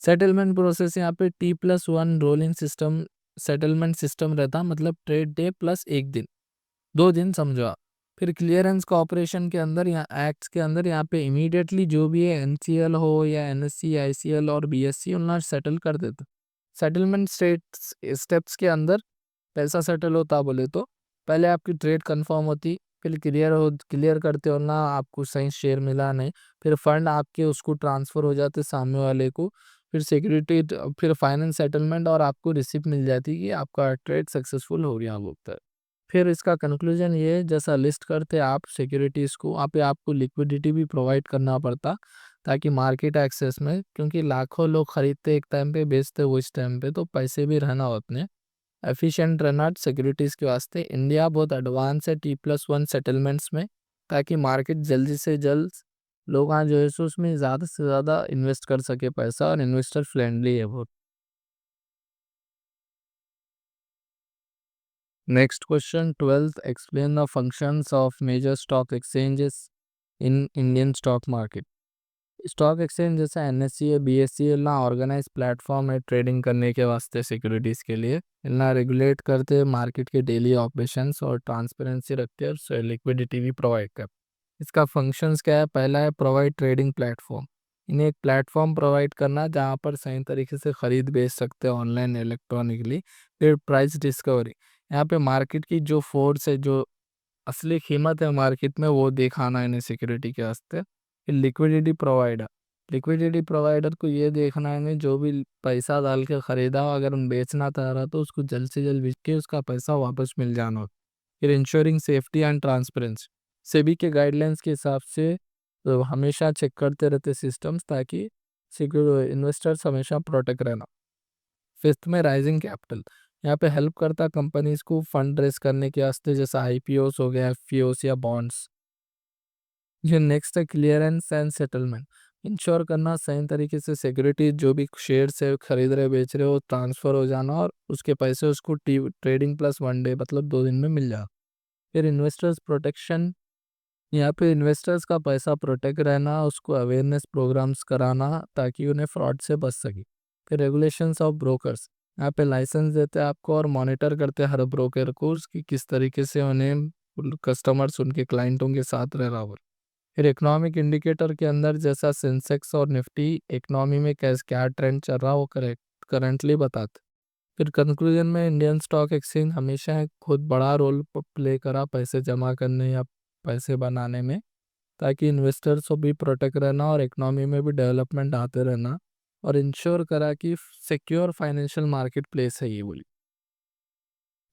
सेटलमेंट प्रोसेस यहाँ पे T+1 rolling system settlement system रहता, मतलब ट्रेड डे प्लस एक दिन, 2 दिन समझो आप। फिर क्लियरेंस कॉपरेशन के अंदर, यहाँ एक्ट्स के अंदर, यहाँ पे इमीडिएटली जो भी है एनसीएल हो या एनएससी, आईसीएल और बीएससी उन्हें सेटल कर देते। सेटलमेंट स्टेप्स के अंदर पैसा सेटल होता बोले तो पहले आपकी ट्रेड कंफर्म होती, फिर क्लियर करते हो ना, आपको सही शेयर मिला नहीं, फिर फंड आपके उसको ट्रांसफर हो जाते सामने वाले को, फिर सिक्योरिटी, फिर फाइनेंस सेटलमेंट, और आपको रिसिप्ट मिल जाती कि आपका ट्रेड सक्सेसफुल हो गया बोलता है। फिर इसका कंक्लूजन ये है, जैसा लिस्ट करते आप सिक्योरिटीज़ को, वहाँ पे आपको लिक्विडिटी भी प्रोवाइड करना पड़ता, ताकि मार्केट एक्सेस में, क्योंकि लाखों लोग खरीदते एक टाइम पे, बेचते वो इस टाइम पे, तो पैसे भी रहना होते हैं। एफिशिएंट रहना सिक्योरिटीज़ के वास्ते इंडिया बहुत एडवांस है T+1 सेटलमेंट्स में, ताकि मार्केट जल्दी से जल्द लोग जो है सो उसमें ज़्यादा से ज़्यादा इन्वेस्ट कर सके पैसा, और इन्वेस्टर फ्रेंडली है बहुत। Next question 12th, explain the functions of major stock exchanges in Indian stock market. Stock exchange जैसा एनएससी है, बीएससी है, ना ऑर्गेनाइज प्लेटफॉर्म है ट्रेडिंग करने के वास्ते सिक्योरिटीज़ के लिए, ना रेगुलेट करते हैं मार्केट के डेली ऑपरेशंस, और ट्रांसपेरेंसी रखते हैं, और लिक्विडिटी भी प्रोवाइड करते हैं। इसका फंक्शंस क्या है, पहला है प्रोवाइड ट्रेडिंग प्लेटफॉर्म, इन्हें एक प्लेटफॉर्म प्रोवाइड करना जहाँ पर सही तरीके से ख़रीद बेच सकते हैं ऑनलाइन इलेक्ट्रॉनिकली। फिर प्राइस डिस्कवरी, यहाँ पे मार्केट की जो फोर्स है, जो असली कीमत है मार्केट में, वो दिखाना इन्हें सिक्योरिटी के वास्ते। फिर लिक्विडिटी प्रोवाइडर को ये देखना है इन्हें, जो भी पैसा डाल के ख़रीदा हो, अगर हम बेचना चाह रहा तो उसको जल्द से जल्द बेच के उसका पैसा वापस मिल जाना हो। फिर ensuring safety and transparency, SEBI के गाइडलाइंस के हिसाब से तो हमेशा चेक करते रहते सिस्टम्स, ताकि सिक्योर इन्वेस्टर्स हमेशा प्रोटेक्ट रहना। फिफ्थ में राइजिंग कैपिटल, यहाँ पे हेल्प करता कंपनीज को फंड रेस करने के वास्ते, जैसा आईपीओस हो गया, एफपीओस या बॉन्ड्स। ये नेक्स्ट है क्लियरेंस एंड सेटलमेंट, इंश्योर करना सही तरीके से सिक्योरिटी जो भी शेयर से खरीद रहे बेच रहे हो ट्रांसफर हो जाना, और उसके पैसे उसको ट्रेडिंग प्लस 1 डे मतलब 2 दिन में मिल जाए। फिर इन्वेस्टर्स प्रोटेक्शन, यहाँ पे इन्वेस्टर्स का पैसा प्रोटेक्ट रहना, उसको अवेयरनेस प्रोग्राम्स कराना ताकि उन्हें फ्रॉड से बच सके। फिर रेगुलेशंस ऑफ ब्रोकर्स, यहाँ पे लाइसेंस देते हैं आपको, और मॉनिटर करते हैं हर ब्रोकर को कि किस तरीके से उन्हें कस्टमर्स उनके क्लाइंटों के साथ रह रहा हो। फिर इकोनॉमिक इंडिकेटर के अंदर जैसा सेंसेक्स और निफ्टी इकोनॉमी में कैस क्या ट्रेंड चल रहा, वो करंटली बताते। फिर कंक्लूजन में इंडियन स्टॉक एक्सचेंज हमेशा एक खुद बड़ा रोल प्ले करा पैसे जमा करने या पैसे बनाने में, ताकि इन्वेस्टर्स को भी प्रोटेक्ट रहना, और इकोनॉमी में भी डेवलपमेंट आते रहना, और इंश्योर करा कि सिक्योर फाइनेंशियल मार्केट प्लेस है ये बोली।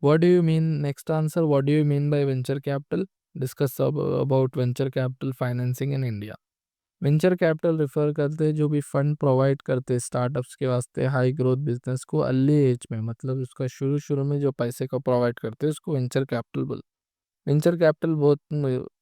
What do you mean, next answer, what do you mean by venture capital? Discuss about venture capital financing in India. Venture capital refer करते हैं जो भी फंड प्रोवाइड करते हैं स्टार्टअप्स के वास्ते हाई ग्रोथ बिजनेस को अर्ली एज में, मतलब उसका शुरू शुरू में जो पैसे को प्रोवाइड करते हैं उसको वेंचर कैपिटल बोल। वेंचर कैपिटल बहुत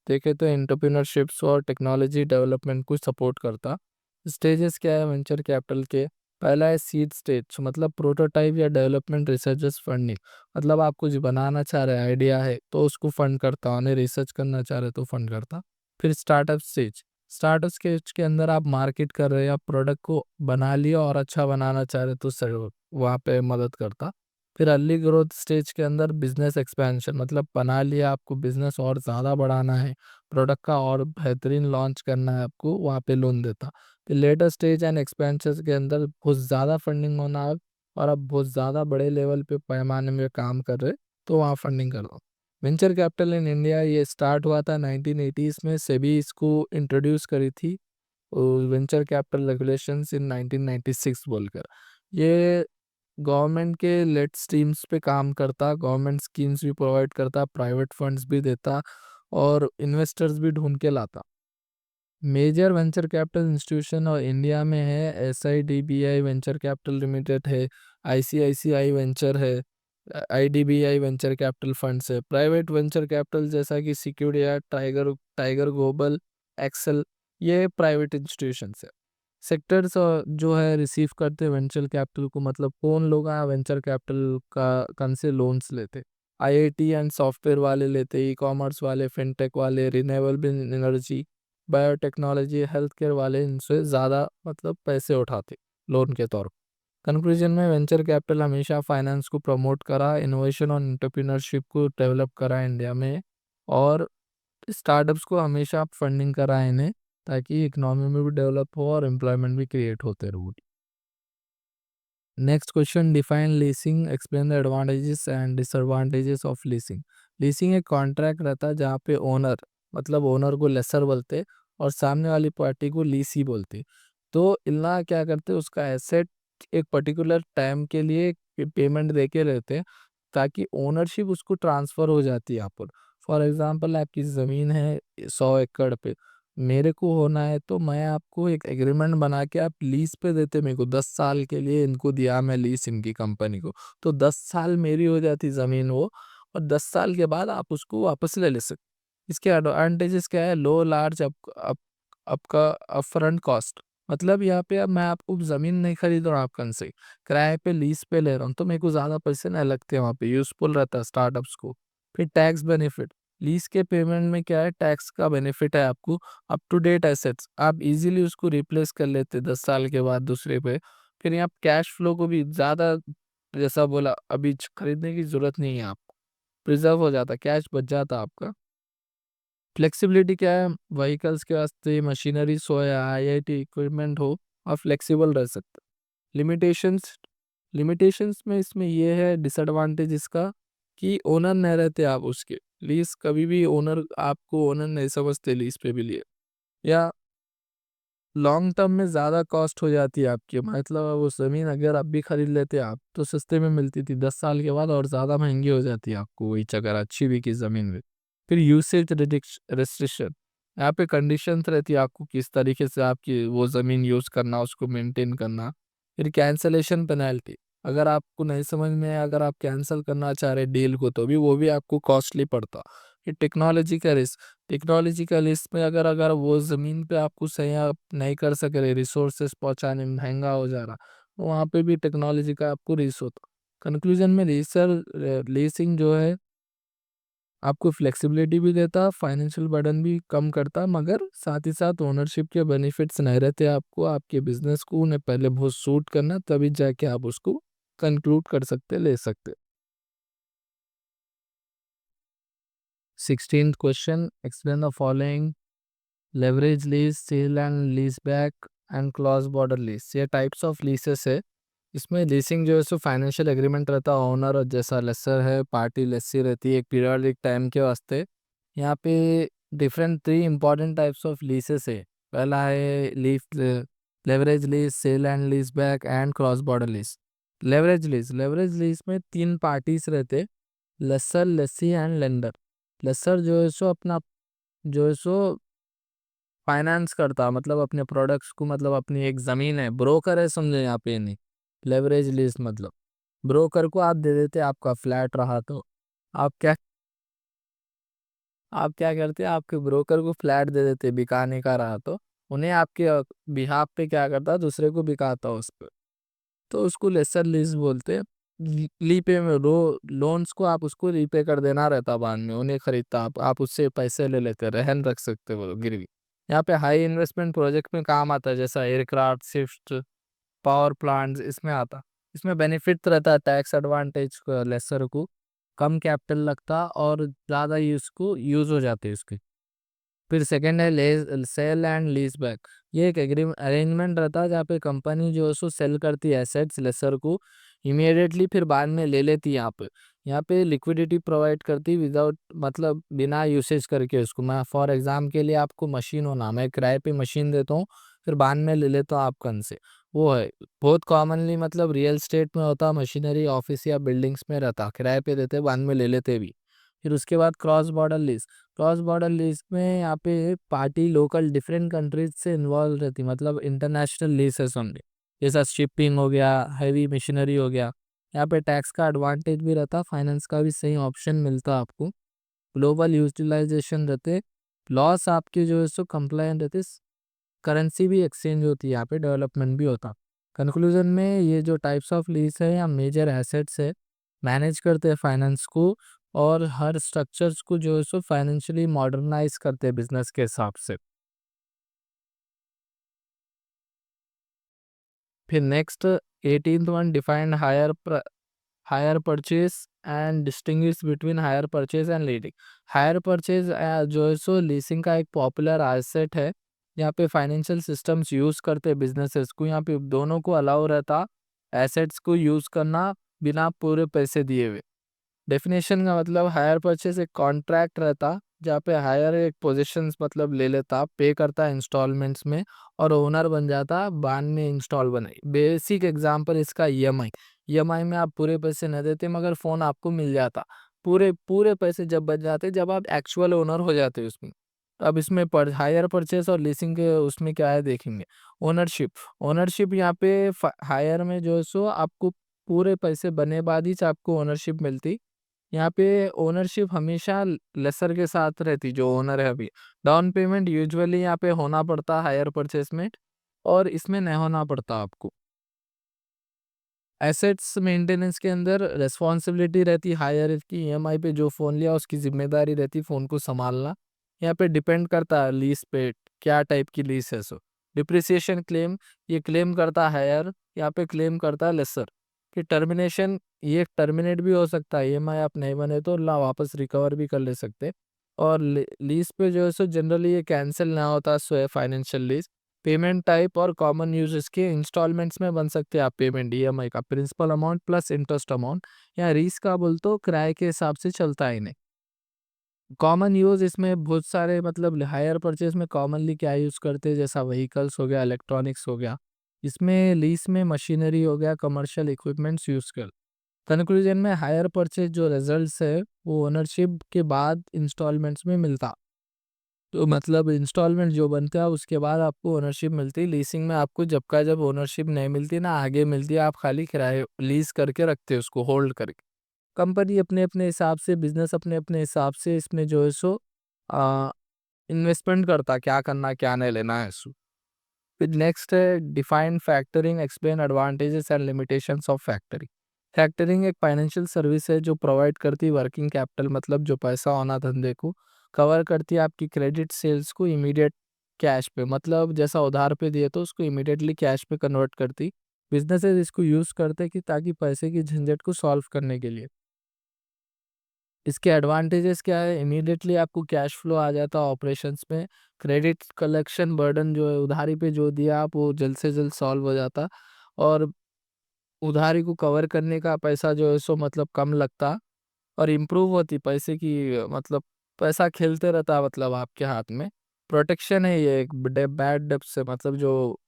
देखे तो एंटरप्रेन्योरशिप्स और टेक्नोलॉजी डेवलपमेंट को सपोर्ट करता। स्टेजेस क्या है वेंचर कैपिटल के, पहला है सीड स्टेज, मतलब प्रोटोटाइप या डेवलपमेंट रिसर्चर्स फंडिंग, मतलब आप कुछ बनाना चाह रहे हैं, आइडिया है तो उसको फंड करता, उन्हें रिसर्च करना चाह रहे तो फंड करता। फिर स्टार्टअप स्टेज के अंदर आप मार्केट कर रहे हैं, आप प्रोडक्ट को बना लिया और अच्छा बनाना चाह रहे तो वहाँ पे मदद करता। फिर अर्ली ग्रोथ स्टेज के अंदर बिजनेस एक्सपेंशन, मतलब बना लिया आपको बिजनेस और ज़्यादा बढ़ाना है, प्रोडक्ट का और बेहतरीन लॉन्च करना है आपको, वहाँ पे लोन देता। फिर लेटर स्टेज एंड एक्सपेंशन के अंदर बहुत ज़्यादा फंडिंग होना है और आप बहुत ज़्यादा बड़े लेवल पे पैमाने में काम कर रहे, तो वहाँ फंडिंग कर दो। वेंचर कैपिटल इन इंडिया ये स्टार्ट हुआ था 1980s में, सेबी इसको इंट्रोड्यूस करी थी, वेंचर कैपिटल रेगुलेशंस इन 1996 बोलकर। ये गवर्नमेंट के लेट स्ट्रीम्स पे काम करता, गवर्नमेंट स्कीम्स भी प्रोवाइड करता, प्राइवेट फंड्स भी देता और इन्वेस्टर्स भी ढूंढ के लाता। मेजर वेंचर कैपिटल इंस्टीट्यूशन और इंडिया में है, SIDBI वेंचर कैपिटल लिमिटेड है, ICICI वेंचर है, IDBI वेंचर कैपिटल फंड्स है। प्राइवेट वेंचर कैपिटल जैसा कि security, tiger tiger global, Accel, ये प्राइवेट इंस्टीट्यूशंस है। सेक्टर्स जो है रिसीव करते वेंचर कैपिटल को, मतलब कौन लोग वेंचर कैपिटल का कन से लोन्स लेते, IIT एंड सॉफ्टवेयर वाले लेते, ई कॉमर्स वाले, फिनटेक वाले, renewable energy, biotechnology, health care वाले इनसे ज़्यादा मतलब पैसे उठाते लोन के तौर पर। कंक्लूजन में वेंचर कैपिटल हमेशा फाइनेंस को प्रमोट करा, इनोवेशन और एंटरप्रेन्योरशिप को डेवलप करा इंडिया में, और स्टार्टअप्स को हमेशा फंडिंग करा इन्हें, ताकि इकोनॉमी में भी डेवलप हो और एम्प्लॉयमेंट भी क्रिएट होते रहो। Next question, define leasing, explain the advantages and disadvantages of leasing. Leasing एक कॉन्ट्रैक्ट रहता है जहाँ पे ओनर, मतलब ओनर को लेसर बोलते और सामने वाली पार्टी को लीसी बोलते। तो इल्ला क्या करते, उसका एसेट एक पर्टिकुलर टाइम के लिए पेमेंट दे के रहते, ताकि ओनरशिप उसको ट्रांसफ़र हो जाती है यहाँ पर। फॉर एग्जांपल आपकी ज़मीन है 100 एकड़ पे, मेरे को होना है तो मैं आपको एक एग्रीमेंट बना के आप लीज़ पे देते मेरे को, 10 साल के लिए इनको दिया मैं लीज़ इनकी कंपनी को, तो 10 साल मेरी हो जाती ज़मीन वो, और 10 साल के बाद आप उसको वापस ले सकते। इसके एडवांटेजेस क्या है, लो लार्ज आपका अपफ्रंट कॉस्ट, मतलब यहाँ पे अब मैं आपको ज़मीन नहीं खरीद रहा हूँ आपकन से, किराए पे लीज़ पे ले रहा हूँ, तो मेरे को ज़्यादा पैसे नहीं लगते, वहाँ पे यूज़फुल रहता है स्टार्टअप्स को। फिर टैक्स बेनिफिट, लीज़ के पेमेंट में क्या है, टैक्स का बेनिफिट है आपको। अप टू डेट एसेट्स, आप इजीली उसको रिप्लेस कर लेते 10 साल के बाद दूसरे पे। फिर यहाँ कैश फ्लो को भी ज़्यादा, जैसा बोला अभी खरीदने की ज़रूरत नहीं है आपको, प्रिजर्व हो जाता, कैश बच जाता आपका। फ्लेक्सिबिलिटी क्या है, व्हीकल्स के वास्ते मशीनरीज हो या IIT इक्विपमेंट हो, आप फ्लेक्सिबल रह सकते। लिमिटेशंस, लिमिटेशंस में इसमें ये है डिसएडवांटेज इसका, कि ओनर नहीं रहते आप उसके, लीज कभी भी ओनर आपको ओनर नहीं समझते लीज पे भी लिए, या लॉन्ग टर्म में ज़्यादा कॉस्ट हो जाती है आपकी, मतलब वो ज़मीन अगर आप भी खरीद लेते आप तो सस्ते में मिलती थी, 10 साल के बाद और ज़्यादा महंगी हो जाती है आपको वही अगर अच्छी भी की ज़मीन में। फिर यूसेज रेस्ट्रिक्शन, यहाँ पे कंडीशंस रहती है आपको किस तरीके से आपकी वो ज़मीन यूज़ करना, उसको मेंटेन करना। फिर कैंसलेशन पेनल्टी, अगर आपको नहीं समझ में आया, अगर आप कैंसिल करना चाह रहे डील को, तो भी वो भी आपको कॉस्टली पड़ता। फिर टेक्नोलॉजी का रिस्क, टेक्नोलॉजिकल इसमें अगर अगर वो ज़मीन पे आपको सही आप नहीं कर सक रहे, रिसोर्सेज पहुँचाने में महंगा हो जा रहा, तो वहाँ पे भी टेक्नोलॉजी का आपको रिस्क होता। कंक्लूजन में लीसिंग जो है आपको फ्लेक्सिबिलिटी भी देता, फाइनेंशियल बर्डन भी कम करता, मगर साथ ही साथ ओनरशिप के बेनिफिट्स नहीं रहते आपको, आपके बिजनेस को उन्हें पहले बहुत सूट करना, तभी जाके आप उसको कंक्लूड कर सकते, ले सकते। 16th question, explain the following, leverage lease, sale and lease back and cross border lease, ये टाइप्स ऑफ लीसेस है। इसमें लीसिंग जो है सो फाइनेंशियल एग्रीमेंट रहता है, ओनर और जैसा लेसर है, पार्टी लेसी रहती है एक पीरियडिक टाइम के वास्ते। यहाँ पे different 3 important types of leases है। पहला है लीफ leverage lease, sale and lease back and cross border lease. Leverage lease में 3 पार्टीज रहते, lessor, lessee and lender. Lessor जो है सो अपना, जो है सो फाइनेंस करता, मतलब अपने प्रोडक्ट्स को, मतलब अपनी एक ज़मीन है, ब्रोकर है समझे यहाँ पे, नहीं लेवरेज लीज मतलब ब्रोकर को आप दे देते, आपका फ्लैट रहा तो आप क्या आप क्या करते, आपके ब्रोकर को फ्लैट दे देते, बिकाने का रहा तो उन्हें आपके बिहाफ पे क्या करता, दूसरे को बिकाता उस पर, तो उसको लेसर लीज बोलते। लीपे में लोन्स को आप उसको रीपे कर देना रहता, बाद में उन्हें खरीदता, आप उससे पैसे ले लेते, रहन रख सकते वो गिरवी। यहाँ पे हाई इन्वेस्टमेंट प्रोजेक्ट में काम आता है, जैसा एयरक्राफ्ट, शिफ्ट, पावर प्लांट्स, इसमें आता। इसमें बेनिफिट रहता है टैक्स एडवांटेज लेसर को, कम कैपिटल लगता और ज़्यादा यूज को यूज हो जाते हैं उसके। फिर सेकंड है ले सेल एंड लीज बैक। ये एक अरेंजमेंट रहता है जहाँ पे कंपनी जो है सो सेल करती है एसेट्स लेसर को इमीडिएटली, फिर बाद में ले लेती है। यहाँ पे लिक्विडिटी प्रोवाइड करती विदाउट मतलब बिना यूसेज करके उसको। मैं फॉर एग्जाम के लिए आपको मशीन होना, मैं किराए पे मशीन देता हूँ, फिर बाद में ले लेता हूँ आप कन से। वो है बहुत कॉमनली मतलब रियल स्टेट में होता, मशीनरी ऑफिस या बिल्डिंग्स में रहता, किराए पे देते बाद में ले लेते भी। फिर उसके बाद cross border lease. Cross border lease में यहाँ पे पार्टी लोकल डिफरेंट कंट्रीज से इन्वॉल्व रहती, मतलब इंटरनेशनल लीजेस ओनली, जैसा शिपिंग हो गया, हैवी मशीनरी हो गया। यहाँ पे टैक्स का एडवांटेज भी रहता, फाइनेंस का भी सही ऑप्शन मिलता आपको, ग्लोबल यूटिलाइजेशन रहते, लॉस आपके जो है सो कंप्लायंट रहते, करेंसी भी एक्सचेंज होती है, यहाँ पे डेवलपमेंट भी होता। कंक्लूजन में ये जो टाइप्स ऑफ लीज है या मेजर एसेट्स है, मैनेज करते हैं फाइनेंस को और हर स्ट्रक्चर्स को जो है सो फाइनेंशियली मॉडर्नाइज करते हैं बिजनेस के हिसाब से। फिर next 18th one defined hire purchase and distinguish between hire purchase and leading. Hire purchase जो है सो लीसिंग का एक पॉपुलर एसेट है। यहाँ पे फाइनेंशियल सिस्टम्स यूज करते हैं बिजनेसेस को, यहाँ पे दोनों को अलाउ रहता एसेट्स को यूज करना बिना पूरे पैसे दिए हुए। डेफिनेशन का मतलब हायर परचेज एक कॉन्ट्रैक्ट रहता जहाँ पे हायर एक पोजीशंस मतलब ले लेता, पे करता इंस्टॉलमेंट्स में और ओनर बन जाता बाद में इंस्टॉल बनाई। बेसिक एग्जांपल इसका ईएमआई। ईएमआई में आप पूरे पैसे न देते मगर फ़ोन आपको मिल जाता, पूरे पूरे पैसे जब बच जाते जब आप एक्चुअल ओनर हो जाते उसमें। तो अब इसमें पर हायर परचेज और लीसिंग के उसमें क्या है देखेंगे। ओनरशिप। ओनरशिप यहाँ पे हायर में जो है सो आपको पूरे पैसे बने बाद ही आपको ओनरशिप मिलती। यहाँ पे ओनरशिप हमेशा लेसर के साथ रहती जो ओनर है अभी। डाउन पेमेंट यूजुअली यहाँ पे होना पड़ता हायर परचेस में, और इसमें नहीं होना पड़ता आपको। एसेट्स मेंटेनेंस के अंदर रिस्पॉन्सिबिलिटी रहती हायर की, ईएमआई पे जो फ़ोन लिया उसकी जिम्मेदारी रहती फ़ोन को संभालना। यहाँ पे डिपेंड करता है लीज पे, क्या टाइप की लीज है सो। डिप्रिसिएशन क्लेम, ये क्लेम करता हायर, यहाँ पे क्लेम करता है लेसर। कि टर्मिनेशन, ये टर्मिनेट भी हो सकता है, ईएमआई आप नहीं बने तो ला वापस रिकवर भी कर ले सकते। और लीज पे जो है सो जनरली ये कैंसिल ना होता सो है फाइनेंशियल लीज। पेमेंट टाइप और कॉमन यूजेस के इंस्टॉलमेंट्स में बन सकते हैं आप पेमेंट, ईएमआई का principal amount plus interest amount, या रीस का बोल तो किराए के हिसाब से चलता है इन्हें। कॉमन यूज इसमें बहुत सारे मतलब हायर परचेज में कॉमनली क्या यूज करते हैं, जैसा व्हीकल्स हो गया, इलेक्ट्रॉनिक्स हो गया। इसमें लीज में मशीनरी हो गया, कमर्शियल इक्विपमेंट्स यूज कर। कंक्लूजन में हायर परचेज जो रिजल्ट्स है वो ओनरशिप के बाद इंस्टॉलमेंट्स में मिलता। तो मतलब इंस्टॉलमेंट जो बनता है उसके बाद आपको ओनरशिप मिलती है। लीसिंग में आपको जब का जब ओनरशिप नहीं मिलती ना आगे मिलती है, आप खाली किराए लीज करके रखते हो उसको होल्ड करके। कंपनी अपने अपने हिसाब से, बिजनेस अपने अपने हिसाब से इसमें जो है सो इन्वेस्टमेंट करता, क्या करना क्या नहीं लेना है सो। फिर नेक्स्ट है define factoring, explain advantages and limitations of factoring. Factoring एक फाइनेंशियल सर्विस है जो प्रोवाइड करती है वर्किंग कैपिटल, मतलब जो पैसा होना धंधे को, कवर करती है आपकी क्रेडिट सेल्स को इमीडिएट कैश पे, मतलब जैसा उधार पे दिए तो उसको इमीडिएटली कैश पे कन्वर्ट करती। बिजनेसेस इसको यूज़ करते कि ताकि पैसे की झंझट को सॉल्व करने के लिए। इसके एडवांटेजेस क्या है, इमीडिएटली आपको कैश फ्लो आ जाता है ऑपरेशंस में। क्रेडिट कलेक्शन बर्डन जो है उधारी पे जो दिया आप वो जल्द से जल्द सॉल्व हो जाता, और उधारी को कवर करने का पैसा जो है सो मतलब कम लगता, और इम्प्रूव होती पैसे की मतलब पैसा खेलते रहता मतलब आपके हाथ में। प्रोटेक्शन है ये एक बैड डेब्ट से, मतलब जो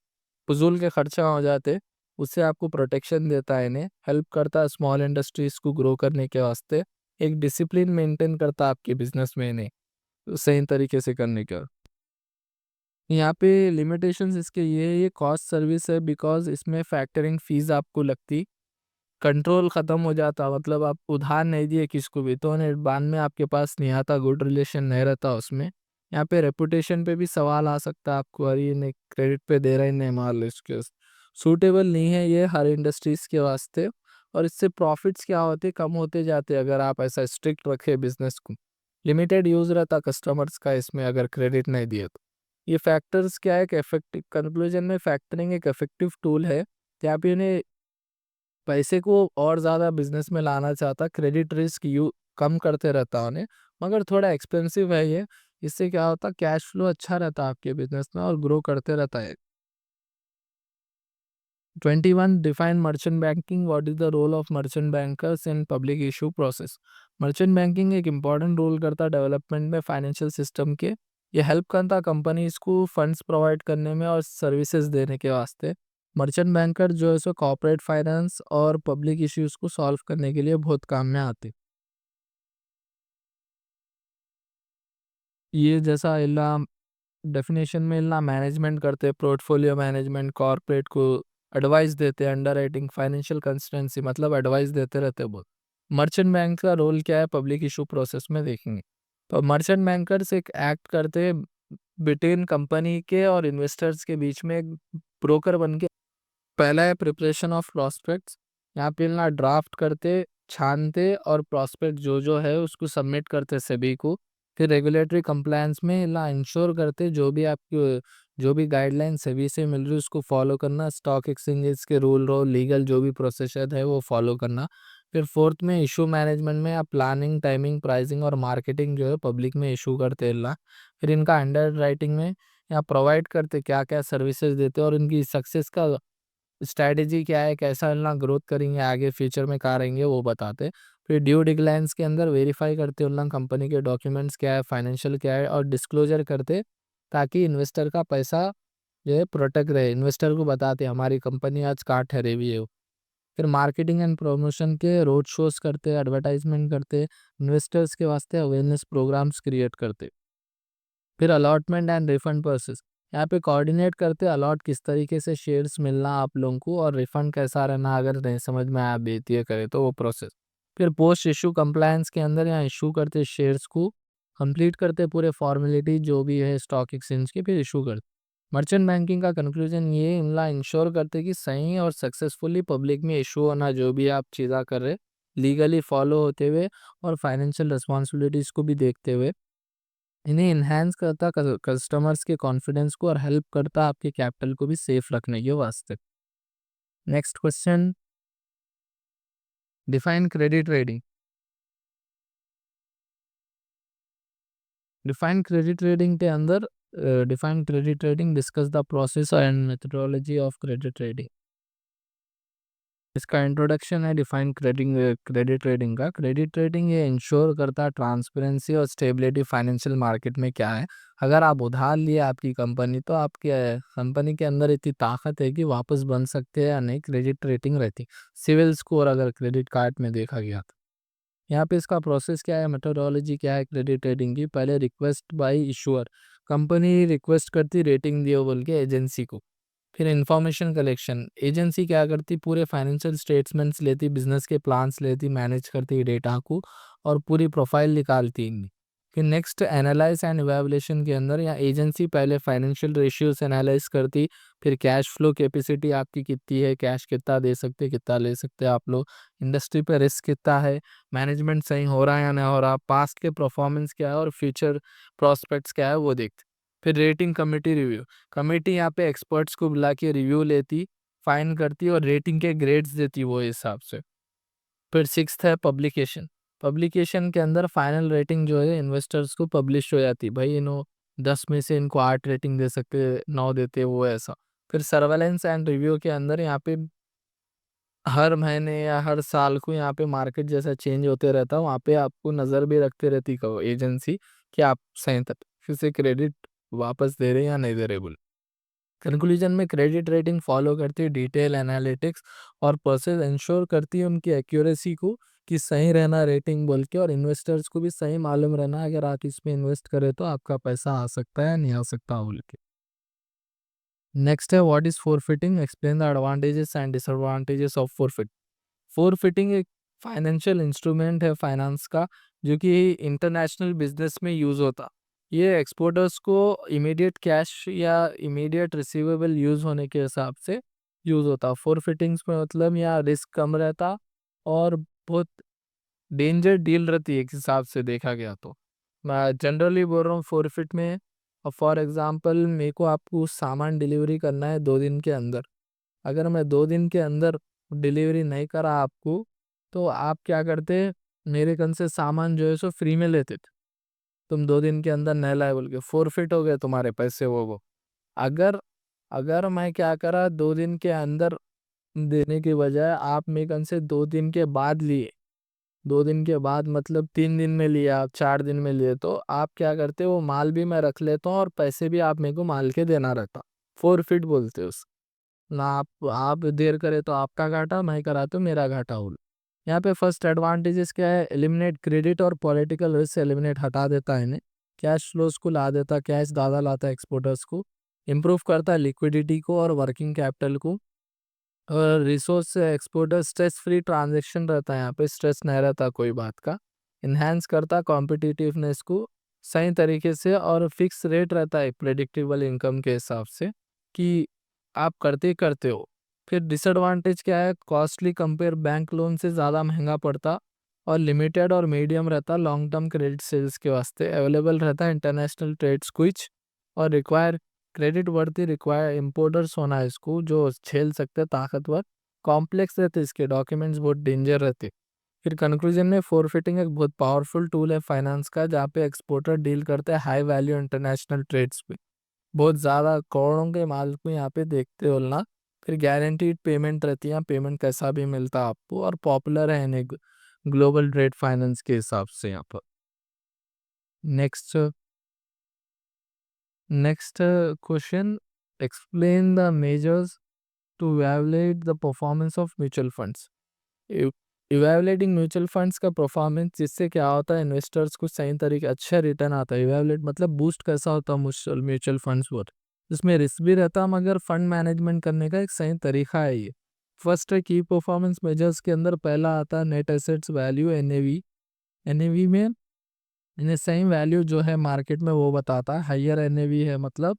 फजूल के खर्चा हो जाते उससे आपको प्रोटेक्शन देता है, इन्हें हेल्प करता है स्मॉल इंडस्ट्रीज को ग्रो करने के वास्ते। एक डिसिप्लिन मेंटेन करता है आपके बिजनेस में इन्हें सही तरीके से करने का। यहाँ पे लिमिटेशंस इसके ये कॉस्ट सर्विस है बिकॉज इसमें फैक्टरिंग फीस आपको लगती, कंट्रोल ख़त्म हो जाता, मतलब आप उधार नहीं दिए किसको भी तो उन्हें बाद में आपके पास नहीं आता, गुड रिलेशन नहीं रहता उसमें। यहाँ पे रेपुटेशन पे भी सवाल आ सकता है आपको, अरे ये नहीं क्रेडिट पे दे रहे नहीं माल इसके, सूटेबल नहीं है ये हर इंडस्ट्रीज़ के वास्ते। और इससे प्रॉफिट्स क्या होते कम होते जाते अगर आप ऐसा स्ट्रिक्ट रखे बिजनेस को। लिमिटेड यूज़ रहता कस्टमर्स का इसमें अगर क्रेडिट नहीं दिए तो। ये फैक्टर्स क्या है कि इफेक्टिव, कंक्लूजन में फैक्टरिंग एक इफेक्टिव टूल है जहाँ पे उन्हें पैसे को और ज़्यादा बिजनेस में लाना चाहता, क्रेडिट रिस्क यू कम करते रहता उन्हें, मगर थोड़ा एक्सपेंसिव है ये। इससे क्या होता, कैश फ्लो अच्छा रहता आपके बिजनेस में और ग्रो करते रहता है। 21 define merchant banking, what is the role of merchant bankers in public issue process. Merchant banking एक इंपॉर्टेंट रोल करता डेवलपमेंट में फाइनेंशियल सिस्टम के। ये हेल्प करता कंपनीज को फंड्स प्रोवाइड करने में और सर्विसेज देने के वास्ते। मर्चेंट बैंकर जो है सो कॉर्पोरेट फाइनेंस और पब्लिक इश्यूज को सॉल्व करने के लिए बहुत काम में आते। ये जैसा इल्ला डेफिनेशन में इल्ला मैनेजमेंट करते, पोर्टफोलियो मैनेजमेंट, कॉर्पोरेट को एडवाइस देते, अंडरराइटिंग, फाइनेंशियल कंसल्टेंसी, मतलब एडवाइस देते रहते बहुत। मर्चेंट बैंक का रोल क्या है पब्लिक इशू प्रोसेस में देखेंगे। तो मर्चेंट बैंकर्स एक एक्ट करते बिटवीन कंपनी के और इन्वेस्टर्स के बीच में, एक ब्रोकर बन के। पहला है प्रिपरेशन ऑफ प्रॉस्पेक्ट्स। यहाँ पे ना ड्राफ्ट करते, छानते और प्रॉस्पेक्ट जो जो है उसको सबमिट करते सभी को। फिर रेगुलेटरी कंप्लायंस में ना इंश्योर करते जो भी गाइडलाइन सभी से मिल रही है उसको फॉलो करना, स्टॉक एक्सचेंजेस के रूल रो लीगल जो भी प्रोसेस है वो फॉलो करना। फिर फोर्थ में इशू मैनेजमेंट में आप प्लानिंग, टाइमिंग, प्राइसिंग और मार्केटिंग जो है पब्लिक में इशू करते हैं ला। फिर इनका अंडर राइटिंग में यहाँ प्रोवाइड करते क्या क्या सर्विसेज देते और इनकी सक्सेस का स्ट्रैटेजी क्या है, कैसा ना ग्रोथ करेंगे आगे फ्यूचर में कहाँ रहेंगे वो बताते। फिर ड्यू डिलिजेंस के अंदर वेरीफाई करते उन लोग कंपनी के डॉक्यूमेंट्स क्या है, फाइनेंशियल क्या है, और डिस्क्लोजर करते ताकि इन्वेस्टर का पैसा जो है प्रोटेक्ट रहे। इन्वेस्टर को बताते हमारी कंपनी आज कहाँ ठहरी हुई है। फिर मार्केटिंग एंड प्रमोशन के रोड शोज करते, एडवर्टाइजमेंट करते, इन्वेस्टर्स के वास्ते अवेयरनेस प्रोग्राम्स क्रिएट करते। फिर अलॉटमेंट एंड रिफंड प्रोसेस, यहाँ पे कोऑर्डिनेट करते अलॉट किस तरीके से शेयर्स मिलना आप लोगों को और रिफंड कैसा रहना अगर नहीं समझ में आया बेतिए करे तो वो प्रोसेस। फिर पोस्ट इशू कंप्लायंस के अंदर यहाँ इशू करते शेयर्स को, कंप्लीट करते पूरे फॉर्मेलिटी जो भी है स्टॉक एक्सचेंज की, फिर इशू करते। मर्चेंट बैंकिंग का कंक्लूजन ये इनला इंश्योर करते कि सही और सक्सेसफुली पब्लिक में इशू होना जो भी आप चीज़ा कर रहे लीगली फॉलो होते हुए और फाइनेंशियल रिस्पॉन्सिबिलिटीज को भी देखते हुए। इन्हें इन्हांस करता कस्टमर्स के कॉन्फिडेंस को और हेल्प करता आपके कैपिटल को भी सेफ रखने के वास्ते। Next question, define credit rating. Define credit rating के अंदर define credit rating, discuss the process and methodology of credit rating. इसका इंट्रोडक्शन है डिफाइन क्रेडिट रेटिंग का। क्रेडिट रेटिंग ये इंश्योर करता है ट्रांसपेरेंसी और स्टेबिलिटी फाइनेंशियल मार्केट में क्या है। अगर आप उधार लिए आपकी कंपनी तो आपके कंपनी के अंदर इतनी ताकत है कि वापस बन सकते हैं या नहीं, क्रेडिट रेटिंग रहती। सिविल स्कोर अगर क्रेडिट कार्ड में देखा गया तो यहाँ पे इसका प्रोसेस क्या है, मेथोडोलॉजी क्या है क्रेडिट रेटिंग की। पहले request bye issuer, company request करती रेटिंग दियो बोल के एजेंसी को। फिर इंफॉर्मेशन कलेक्शन, एजेंसी क्या करती पूरे फाइनेंशियल स्टेटमेंट्स लेती, बिजनेस के प्लान्स लेती, मैनेज करती डेटा को और पूरी प्रोफाइल निकालती इनकी। फिर नेक्स्ट एनालाइज एंड इवैल्यूएशन के अंदर यहाँ एजेंसी पहले फाइनेंशियल रेशियोज एनालाइज करती, फिर कैश फ्लो कैपेसिटी आपकी कितनी है, कैश कितना दे सकते कितना ले सकते आप लोग, इंडस्ट्री पे रिस्क कितना है, मैनेजमेंट सही हो रहा है या नहीं हो रहा, पास्ट के परफॉर्मेंस क्या है और फ्यूचर प्रॉस्पेक्ट्स क्या है वो देखते। फिर रेटिंग कमेटी रिव्यू, कमेटी यहाँ पे एक्सपर्ट्स को बुला के रिव्यू लेती, फाइन करती और रेटिंग के ग्रेड्स देती वो हिसाब से। फिर सिक्स्थ है पब्लिकेशन, पब्लिकेशन के अंदर फाइनल रेटिंग जो है इन्वेस्टर्स को पब्लिश हो जाती, भाई इन्हों 10 में से इनको 8 रेटिंग दे सकते, 9 देते वो ऐसा। फिर सर्वेलेंस एंड रिव्यू के अंदर यहाँ पे हर महीने या हर साल को यहाँ पे मार्केट जैसा चेंज होते रहता है, वहाँ पे आपको नज़र भी रखते रहती कहो एजेंसी कि आप सही तरीके से क्रेडिट वापस दे रहे हैं या नहीं दे रहे बोल। कंक्लूजन में क्रेडिट रेटिंग फॉलो करती है डिटेल एनालिटिक्स और प्रोसेस इंश्योर करती है उनकी एक्यूरेसी को कि सही रहना रेटिंग बोल के, और इन्वेस्टर्स को भी सही मालूम रहना अगर आप इसमें इन्वेस्ट करें तो आपका पैसा आ सकता है या नहीं आ सकता बोल के। नेक्स्ट है what is forfaiting, explain the advantages and disadvantages of forfait. Forfaiting एक फाइनेंशियल इंस्ट्रूमेंट है फाइनेंस का जो कि इंटरनेशनल बिजनेस में यूज़ होता। ये एक्सपोर्टर्स को इमीडिएट कैश या इमीडिएट रिसीवेबल यूज़ होने के हिसाब से यूज़ होता। फोरफिटिंग्स में मतलब यहाँ रिस्क कम रहता और बहुत डेंजर डील रहती है एक हिसाब से देखा गया तो। मैं जनरली बोल रहा हूँ फोरफिट में, फॉर एग्जांपल मेरे को आपको सामान डिलीवरी करना है 2 दिन के अंदर। अगर मैं 2 दिन के अंदर डिलीवरी नहीं करा आपको, तो आप क्या करते, मेरे कन से सामान जो है सो फ्री में लेते थे। तुम 2 दिन के अंदर नहीं लाए बोल के फ़ॉरफ़िट हो गए तुम्हारे पैसे वो। अगर अगर मैं क्या करा 2 दिन के अंदर देने के बजाय आप मेरे कन से 2 दिन के बाद लिए, 2 दिन के बाद मतलब 3 दिन में लिए आप, 4 दिन में लिए, तो आप क्या करते वो माल भी मैं रख लेता हूँ और पैसे भी आप मेरे को माल के देना रहता। फ़ॉरफ़िट बोलते हैं उसे। ना आप देर करे तो आपका घाटा, मैं करा तो मेरा घाटा हो। यहाँ पे फर्स्ट एडवांटेजेस क्या है, एलिमिनेट क्रेडिट और पॉलिटिकल रिस्क एलिमिनेट हटा देता है इन्हें, कैश फ्लोज को ला देता, कैश ज़्यादा लाता है एक्सपोर्टर्स को, इम्प्रूव करता है लिक्विडिटी को और वर्किंग कैपिटल को, और रिसोर्स से एक्सपोर्टर स्ट्रेस फ्री ट्रांजैक्शन रहता है, यहाँ पे स्ट्रेस नहीं रहता कोई बात का, इन्हांस करता कॉम्पिटिटिवनेस को सही तरीके से, और फिक्स रेट रहता है प्रेडिक्टेबल इनकम के हिसाब से कि आप करते ही करते हो। फिर डिसएडवांटेज क्या है, कॉस्टली कंपेयर बैंक लोन से ज़्यादा महंगा पड़ता, और लिमिटेड और मीडियम रहता लॉन्ग टर्म क्रेडिट सेल्स के वास्ते, अवेलेबल रहता है इंटरनेशनल ट्रेड स्विच, और रिक्वायर क्रेडिट वर्दी रिक्वायर इम्पोर्टर्स होना है इसको जो झेल सकते हैं ताकतवर, कॉम्प्लेक्स रहते इसके डॉक्यूमेंट्स, बहुत डेंजर रहते। फिर कंक्लूजन में फोरफिटिंग एक बहुत पावरफुल टूल है फाइनेंस का, जहाँ पे एक्सपोर्टर डील करते हैं हाई वैल्यू इंटरनेशनल ट्रेड्स पे, बहुत ज़्यादा करोड़ों के माल को यहाँ पे देखते हो ना। फिर गारंटीड पेमेंट रहती है, पेमेंट कैसा भी मिलता है आपको, और पॉपुलर है इन्हें ग्लोबल ट्रेड फाइनेंस के हिसाब से यहाँ पर। Next next question, explain the measures to evaluate the performance of mutual funds. Evaluating mutual funds का परफॉर्मेंस, जिससे क्या होता है इन्वेस्टर्स को सही तरीके अच्छा रिटर्न आता है। इवैल्यूएट मतलब बूस्ट कैसा होता है म्यूचुअल फंड्स पर, जिसमें रिस्क भी रहता है मगर फंड मैनेजमेंट करने का एक सही तरीका है ये। फर्स्ट है की परफॉर्मेंस मेजर्स के अंदर पहला आता है net assets value, NAV. NAV में इन्हें सही वैल्यू जो है मार्केट में वो बताता है, हाइयर एनएवी है मतलब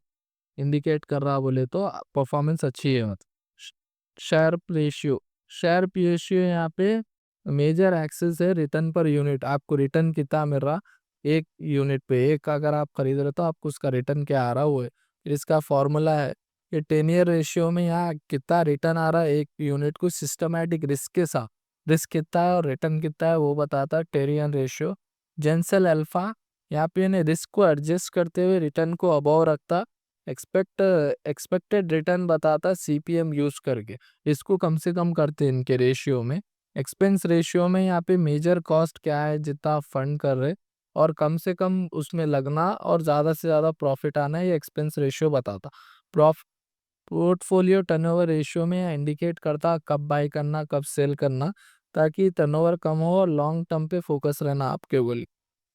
इंडिकेट कर रहा बोले तो परफॉर्मेंस अच्छी है मतलब। शार्प रेशियो, शार्प रेशियो यहाँ पे मेजर एक्सेस है रिटर्न पर यूनिट, आपको रिटर्न कितना मिल रहा एक यूनिट पे, एक अगर आप खरीद रहे तो आपको उसका रिटर्न क्या आ रहा वो है। फिर इसका फॉर्मूला है कि 10 ईयर रेशियो में यहाँ कितना रिटर्न आ रहा है एक यूनिट को सिस्टमैटिक रिस्क के साथ, रिस्क कितना है और रिटर्न कितना है वो बताता है टेरियन रेशियो। जेंसल अल्फा, यहाँ पे इन्हें रिस्क को एडजस्ट करते हुए रिटर्न को अबव रखता, एक्सपेक्टेड रिटर्न बताता सीपीएम यूज करके, इसको कम से कम करते हैं इनके रेशियो में। एक्सपेंस रेशियो में यहाँ पे मेजर कॉस्ट क्या है जितना आप फंड कर रहे, और कम से कम उसमें लगना और ज़्यादा से ज़्यादा प्रॉफिट आना, ये एक्सपेंस रेशियो बताता। प्रॉफ पोर्टफोलियो टर्नओवर रेशियो में इंडिकेट करता कब बाय करना कब सेल करना, ताकि टर्नओवर कम हो और लॉन्ग टर्म पे फोकस रहना आपके गोल।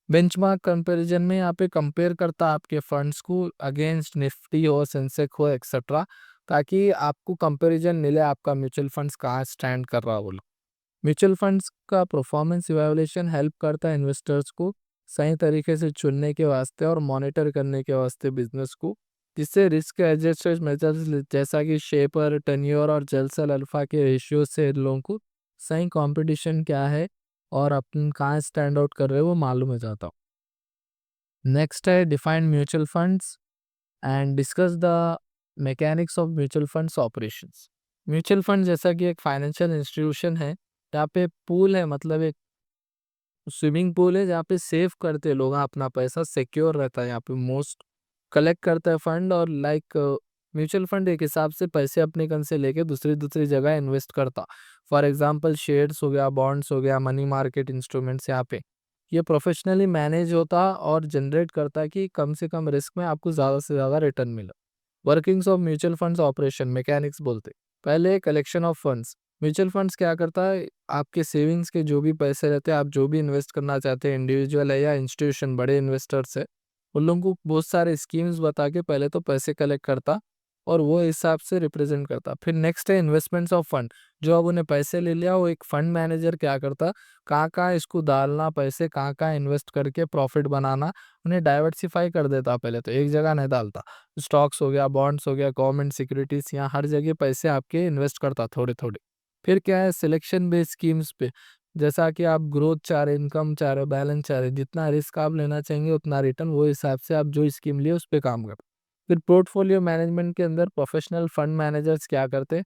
बेंचमार्क कंपैरिजन में यहाँ पे कंपेयर करता आपके फंड्स को अगेंस्ट निफ्टी हो, सेंसेक्स हो, एक्सेट्रा, ताकि आपको कंपैरिजन मिले आपका म्यूचुअल फंड्स कहाँ स्टैंड कर रहा बोलो। म्यूचुअल फंड्स का परफॉर्मेंस इवैल्यूएशन हेल्प करता है इन्वेस्टर्स को सही तरीके से चुनने के वास्ते और मॉनिटर करने के वास्ते बिजनेस को, जिससे रिस्क एडजस्टेड मेजर्स जैसा कि शेपर, टेन्योर और जेल्सल अल्फा के रेशियो से इन लोगों को सही कंपटीशन क्या है और अपन कहाँ स्टैंड आउट कर रहे हो वो मालूम हो जाता। नेक्स्ट है defined mutual funds and discuss the mechanics of mutual funds operations. Mutual fund जैसा कि एक फाइनेंशियल इंस्टीट्यूशन है, यहाँ पे पूल है मतलब एक स्विमिंग पूल है जहाँ पे सेव करते हैं लोग अपना पैसा, सिक्योर रहता है यहाँ पे, मोस्ट कलेक्ट करता है फंड, और लाइक म्यूचुअल फंड एक हिसाब से पैसे अपने कन से लेके दूसरी दूसरी जगह इन्वेस्ट करता। फॉर एग्जांपल शेयर्स हो गया, बॉन्ड्स हो गया, मनी मार्केट इंस्ट्रूमेंट्स, यहाँ पे ये प्रोफेशनली मैनेज होता और जनरेट करता कि कम से कम रिस्क में आपको ज़्यादा से ज़्यादा रिटर्न मिले। Workings of mutual funds operation mechanics बोलते, पहले collection of funds. Mutual funds क्या करता है, आपके सेविंग्स के जो भी पैसे रहते हैं, आप जो भी इन्वेस्ट करना चाहते हैं, इंडिविजुअल है या इंस्टीट्यूशन, बड़े इन्वेस्टर्स है, उन लोगों को बहुत सारे स्कीम्स बता के पहले तो पैसे कलेक्ट करता और वो हिसाब से रिप्रेजेंट करता। फिर नेक्स्ट है इन्वेस्टमेंट्स ऑफ फंड, जो अब उन्हें पैसे ले लिया वो एक फंड मैनेजर क्या करता, कहाँ कहाँ इसको डालना पैसे, कहाँ कहाँ इन्वेस्ट करके प्रॉफिट बनाना, उन्हें डाइवर्सिफाई कर देता, पहले तो एक जगह नहीं डालता। स्टॉक्स हो गया, बॉन्ड्स हो गया, गवर्नमेंट सिक्योरिटीज, यहाँ हर जगह पैसे आपके इन्वेस्ट करता थोड़े थोड़े। फिर क्या है सिलेक्शन बेस्ड स्कीम्स पे, जैसा कि आप ग्रोथ चाह रहे, इनकम चाह रहे, बैलेंस चाह रहे, जितना रिस्क आप लेना चाहेंगे उतना रिटर्न, वो हिसाब से आप जो स्कीम लिए उस पर काम कर। फिर पोर्टफोलियो मैनेजमेंट के अंदर प्रोफेशनल फंड मैनेजर्स क्या करते,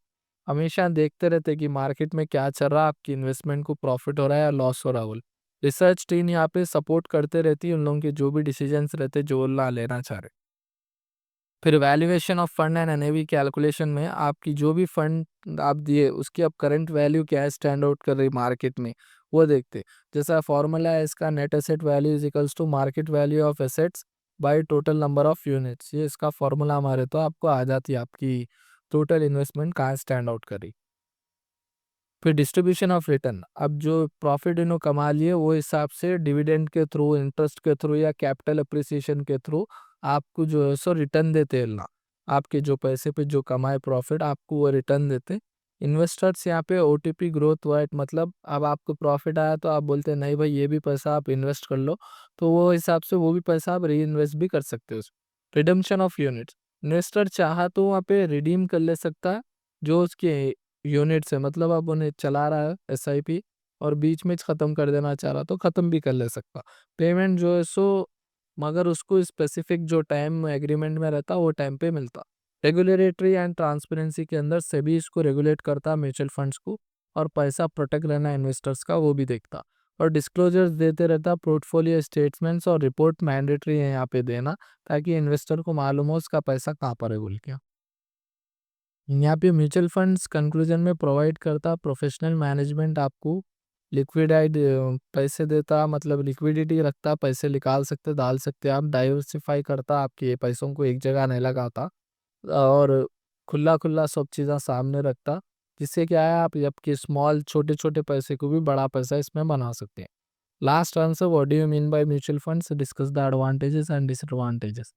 हमेशा देखते रहते कि मार्केट में क्या चल रहा है, आपकी इन्वेस्टमेंट को प्रॉफिट हो रहा है या लॉस हो रहा है बोल। रिसर्च टीम यहाँ पे सपोर्ट करते रहती है उन लोगों के जो भी डिसीजंस रहते जो वो ला लेना चाह रहे। फिर valuation of fund and NAV calculation में आपकी जो भी फंड आप दिए उसकी अब करंट वैल्यू क्या है, स्टैंड आउट कर रही मार्केट में, वो देखते। जैसा फॉर्मूला है इसका, net asset value is equals to market value of assets by total number of units. ये इसका फॉर्मूला हमारे तो आपको आ जाती है आपकी टोटल इन्वेस्टमेंट कहाँ स्टैंड आउट करी। फिर डिस्ट्रीब्यूशन ऑफ रिटर्न, अब जो प्रॉफिट इन्हों कमा लिए वो हिसाब से डिविडेंड के थ्रू, इंटरेस्ट के थ्रू या कैपिटल अप्रिसिएशन के थ्रू आपको जो है सो रिटर्न देते हैं ना। आपके जो पैसे पे जो कमाए प्रॉफिट आपको वो रिटर्न देते। इन्वेस्टर्स यहाँ पे ओटीपी ग्रोथ वाइट, मतलब अब आपको प्रॉफिट आया तो आप बोलते हैं नहीं भाई ये भी पैसा आप इन्वेस्ट कर लो, तो वो हिसाब से वो भी पैसा आप री इन्वेस्ट भी कर सकते हो। रिडम्पशन ऑफ यूनिट्स, इन्वेस्टर चाहा तो वहाँ पे रिडीम कर ले सकता है जो उसके यूनिट्स है, मतलब अब उन्हें चला रहा है एसआईपी और बीच में ख़त्म कर देना चाह रहा तो ख़त्म भी कर ले सकता। पेमेंट जो है सो मगर उसको स्पेसिफिक जो टाइम एग्रीमेंट में रहता वो टाइम पे मिलता। रेगुलेटरी एंड ट्रांसपेरेंसी के अंदर सेबी इसको रेगुलेट करता म्यूचुअल फंड्स को, और पैसा प्रोटेक्ट रहना इन्वेस्टर्स का वो भी देखता। और डिस्क्लोजर्स देते रहता, पोर्टफोलियो स्टेटमेंट्स और रिपोर्ट मैंडेटरी है यहाँ पे देना, ताकि इन्वेस्टर को मालूम हो उसका पैसा कहाँ पर है बोल के। यहाँ पे म्यूचुअल फंड्स कंक्लूजन में प्रोवाइड करता प्रोफेशनल मैनेजमेंट, आपको लिक्विडाइड पैसे देता, मतलब लिक्विडिटी रखता, पैसे निकाल सकते डाल सकते आप, डाइवर्सिफाई करता, आपके पैसों को एक जगह नहीं लगाता, और खुला खुला सब चीज़ें सामने रखता, जिससे क्या है आप आपके स्मॉल छोटे छोटे पैसे को भी बड़ा पैसा इसमें बना सकते हैं। Last answer, what do you mean by mutual funds, discuss the advantages and disadvantages.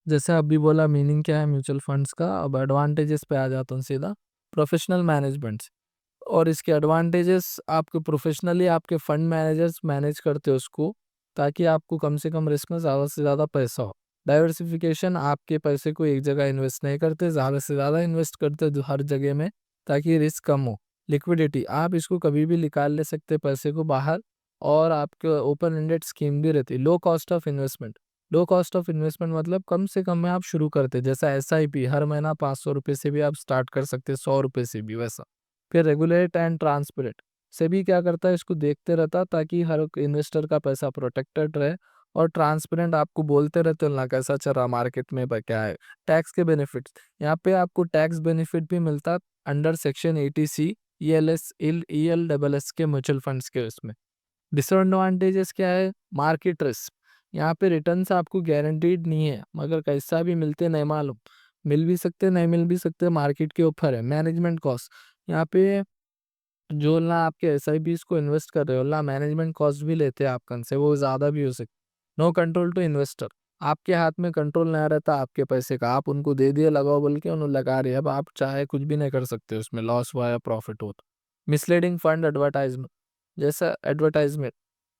जैसे अभी बोला मीनिंग क्या है म्यूचुअल फंड्स का, अब एडवांटेजेस पे आ जाता हूँ सीधा। प्रोफेशनल मैनेजमेंट्स, और इसके एडवांटेजेस, आपके प्रोफेशनली आपके फंड मैनेजर्स मैनेज करते हो उसको, ताकि आपको कम से कम रिस्क में ज़्यादा से ज़्यादा पैसा हो। डाइवर्सिफिकेशन, आपके पैसे को एक जगह इन्वेस्ट नहीं करते, ज़्यादा से ज़्यादा इन्वेस्ट करते हर जगह में, ताकि रिस्क कम हो। लिक्विडिटी, आप इसको कभी भी निकाल ले सकते पैसे को बाहर, और आपके ओपन एंडेड स्कीम भी रहती है। Low cost of investment, low cost of investment मतलब कम से कम में आप शुरू करते, जैसा एसआईपी हर महीना 500 रुपये से भी आप स्टार्ट कर सकते, 100 रुपये से भी वैसा। फिर रेगुलेट एंड ट्रांसपेरेंट, सेबी क्या करता है इसको देखते रहता, ताकि हर इन्वेस्टर का पैसा प्रोटेक्टेड रहे, और ट्रांसपेरेंट आपको बोलते रहते हो ना कैसा चल रहा मार्केट में क्या है। टैक्स के बेनिफिट्स, यहाँ पे आपको टैक्स बेनिफिट भी मिलता अंडर सेक्शन 80C ELSS के म्यूचुअल फंड्स के उसमें। डिसएडवांटेजेस क्या है, मार्केट रिस्क, यहाँ पे रिटर्न्स आपको गारंटीड नहीं है, मगर कैसा भी मिलते नहीं मालूम, मिल भी सकते नहीं मिल भी सकते, मार्केट के ऊपर है। मैनेजमेंट कॉस्ट, यहाँ पे जो ना आपके एसआईपीज को इन्वेस्ट कर रहे हो ना, मैनेजमेंट कॉस्ट भी लेते हैं आपकन से, वो ज़्यादा भी हो सकते। नो कंट्रोल टू इन्वेस्टर, आपके हाथ में कंट्रोल नहीं रहता आपके पैसे का, आप उनको दे दिए लगाओ बोल के उन्होंने लगा रहे, अब आप चाहे कुछ भी नहीं कर सकते उसमें, लॉस हुआ या प्रॉफिट हो तो। मिसलीडिंग फंड एडवर्टाइजमेंट, जैसा एडवर्टाइजमेंट,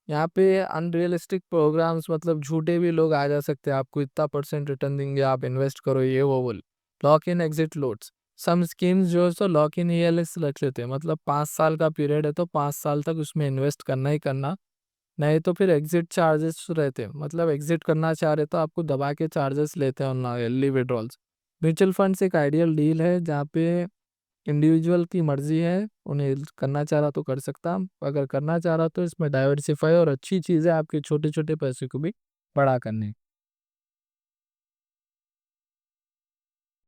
यहाँ पे अनरियलिस्टिक प्रोग्राम्स, मतलब झूठे भी लोग आ जा सकते हैं, आपको इतना परसेंट रिटर्न देंगे आप इन्वेस्ट करो ये वो बोल। Lock in exit loads, some schemes जो है सो लॉक इन ईएलएस रख लेते हैं, मतलब 5 साल का पीरियड है तो 5 साल तक उसमें इन्वेस्ट करना ही करना, नहीं तो फिर एग्जिट चार्जेस रहते हैं, मतलब एग्जिट करना चाह रहे तो आपको दबा के चार्जेस लेते हैं ना अर्ली विड्रॉल्स। म्यूचुअल फंड्स एक आइडियल डील है जहाँ पे इंडिविजुअल की मर्जी है, उन्हें करना चाह रहा तो कर सकता, अगर करना चाह रहा तो इसमें डाइवर्सिफाई और अच्छी चीज़ है आपके छोटे छोटे पैसे को भी बड़ा करने।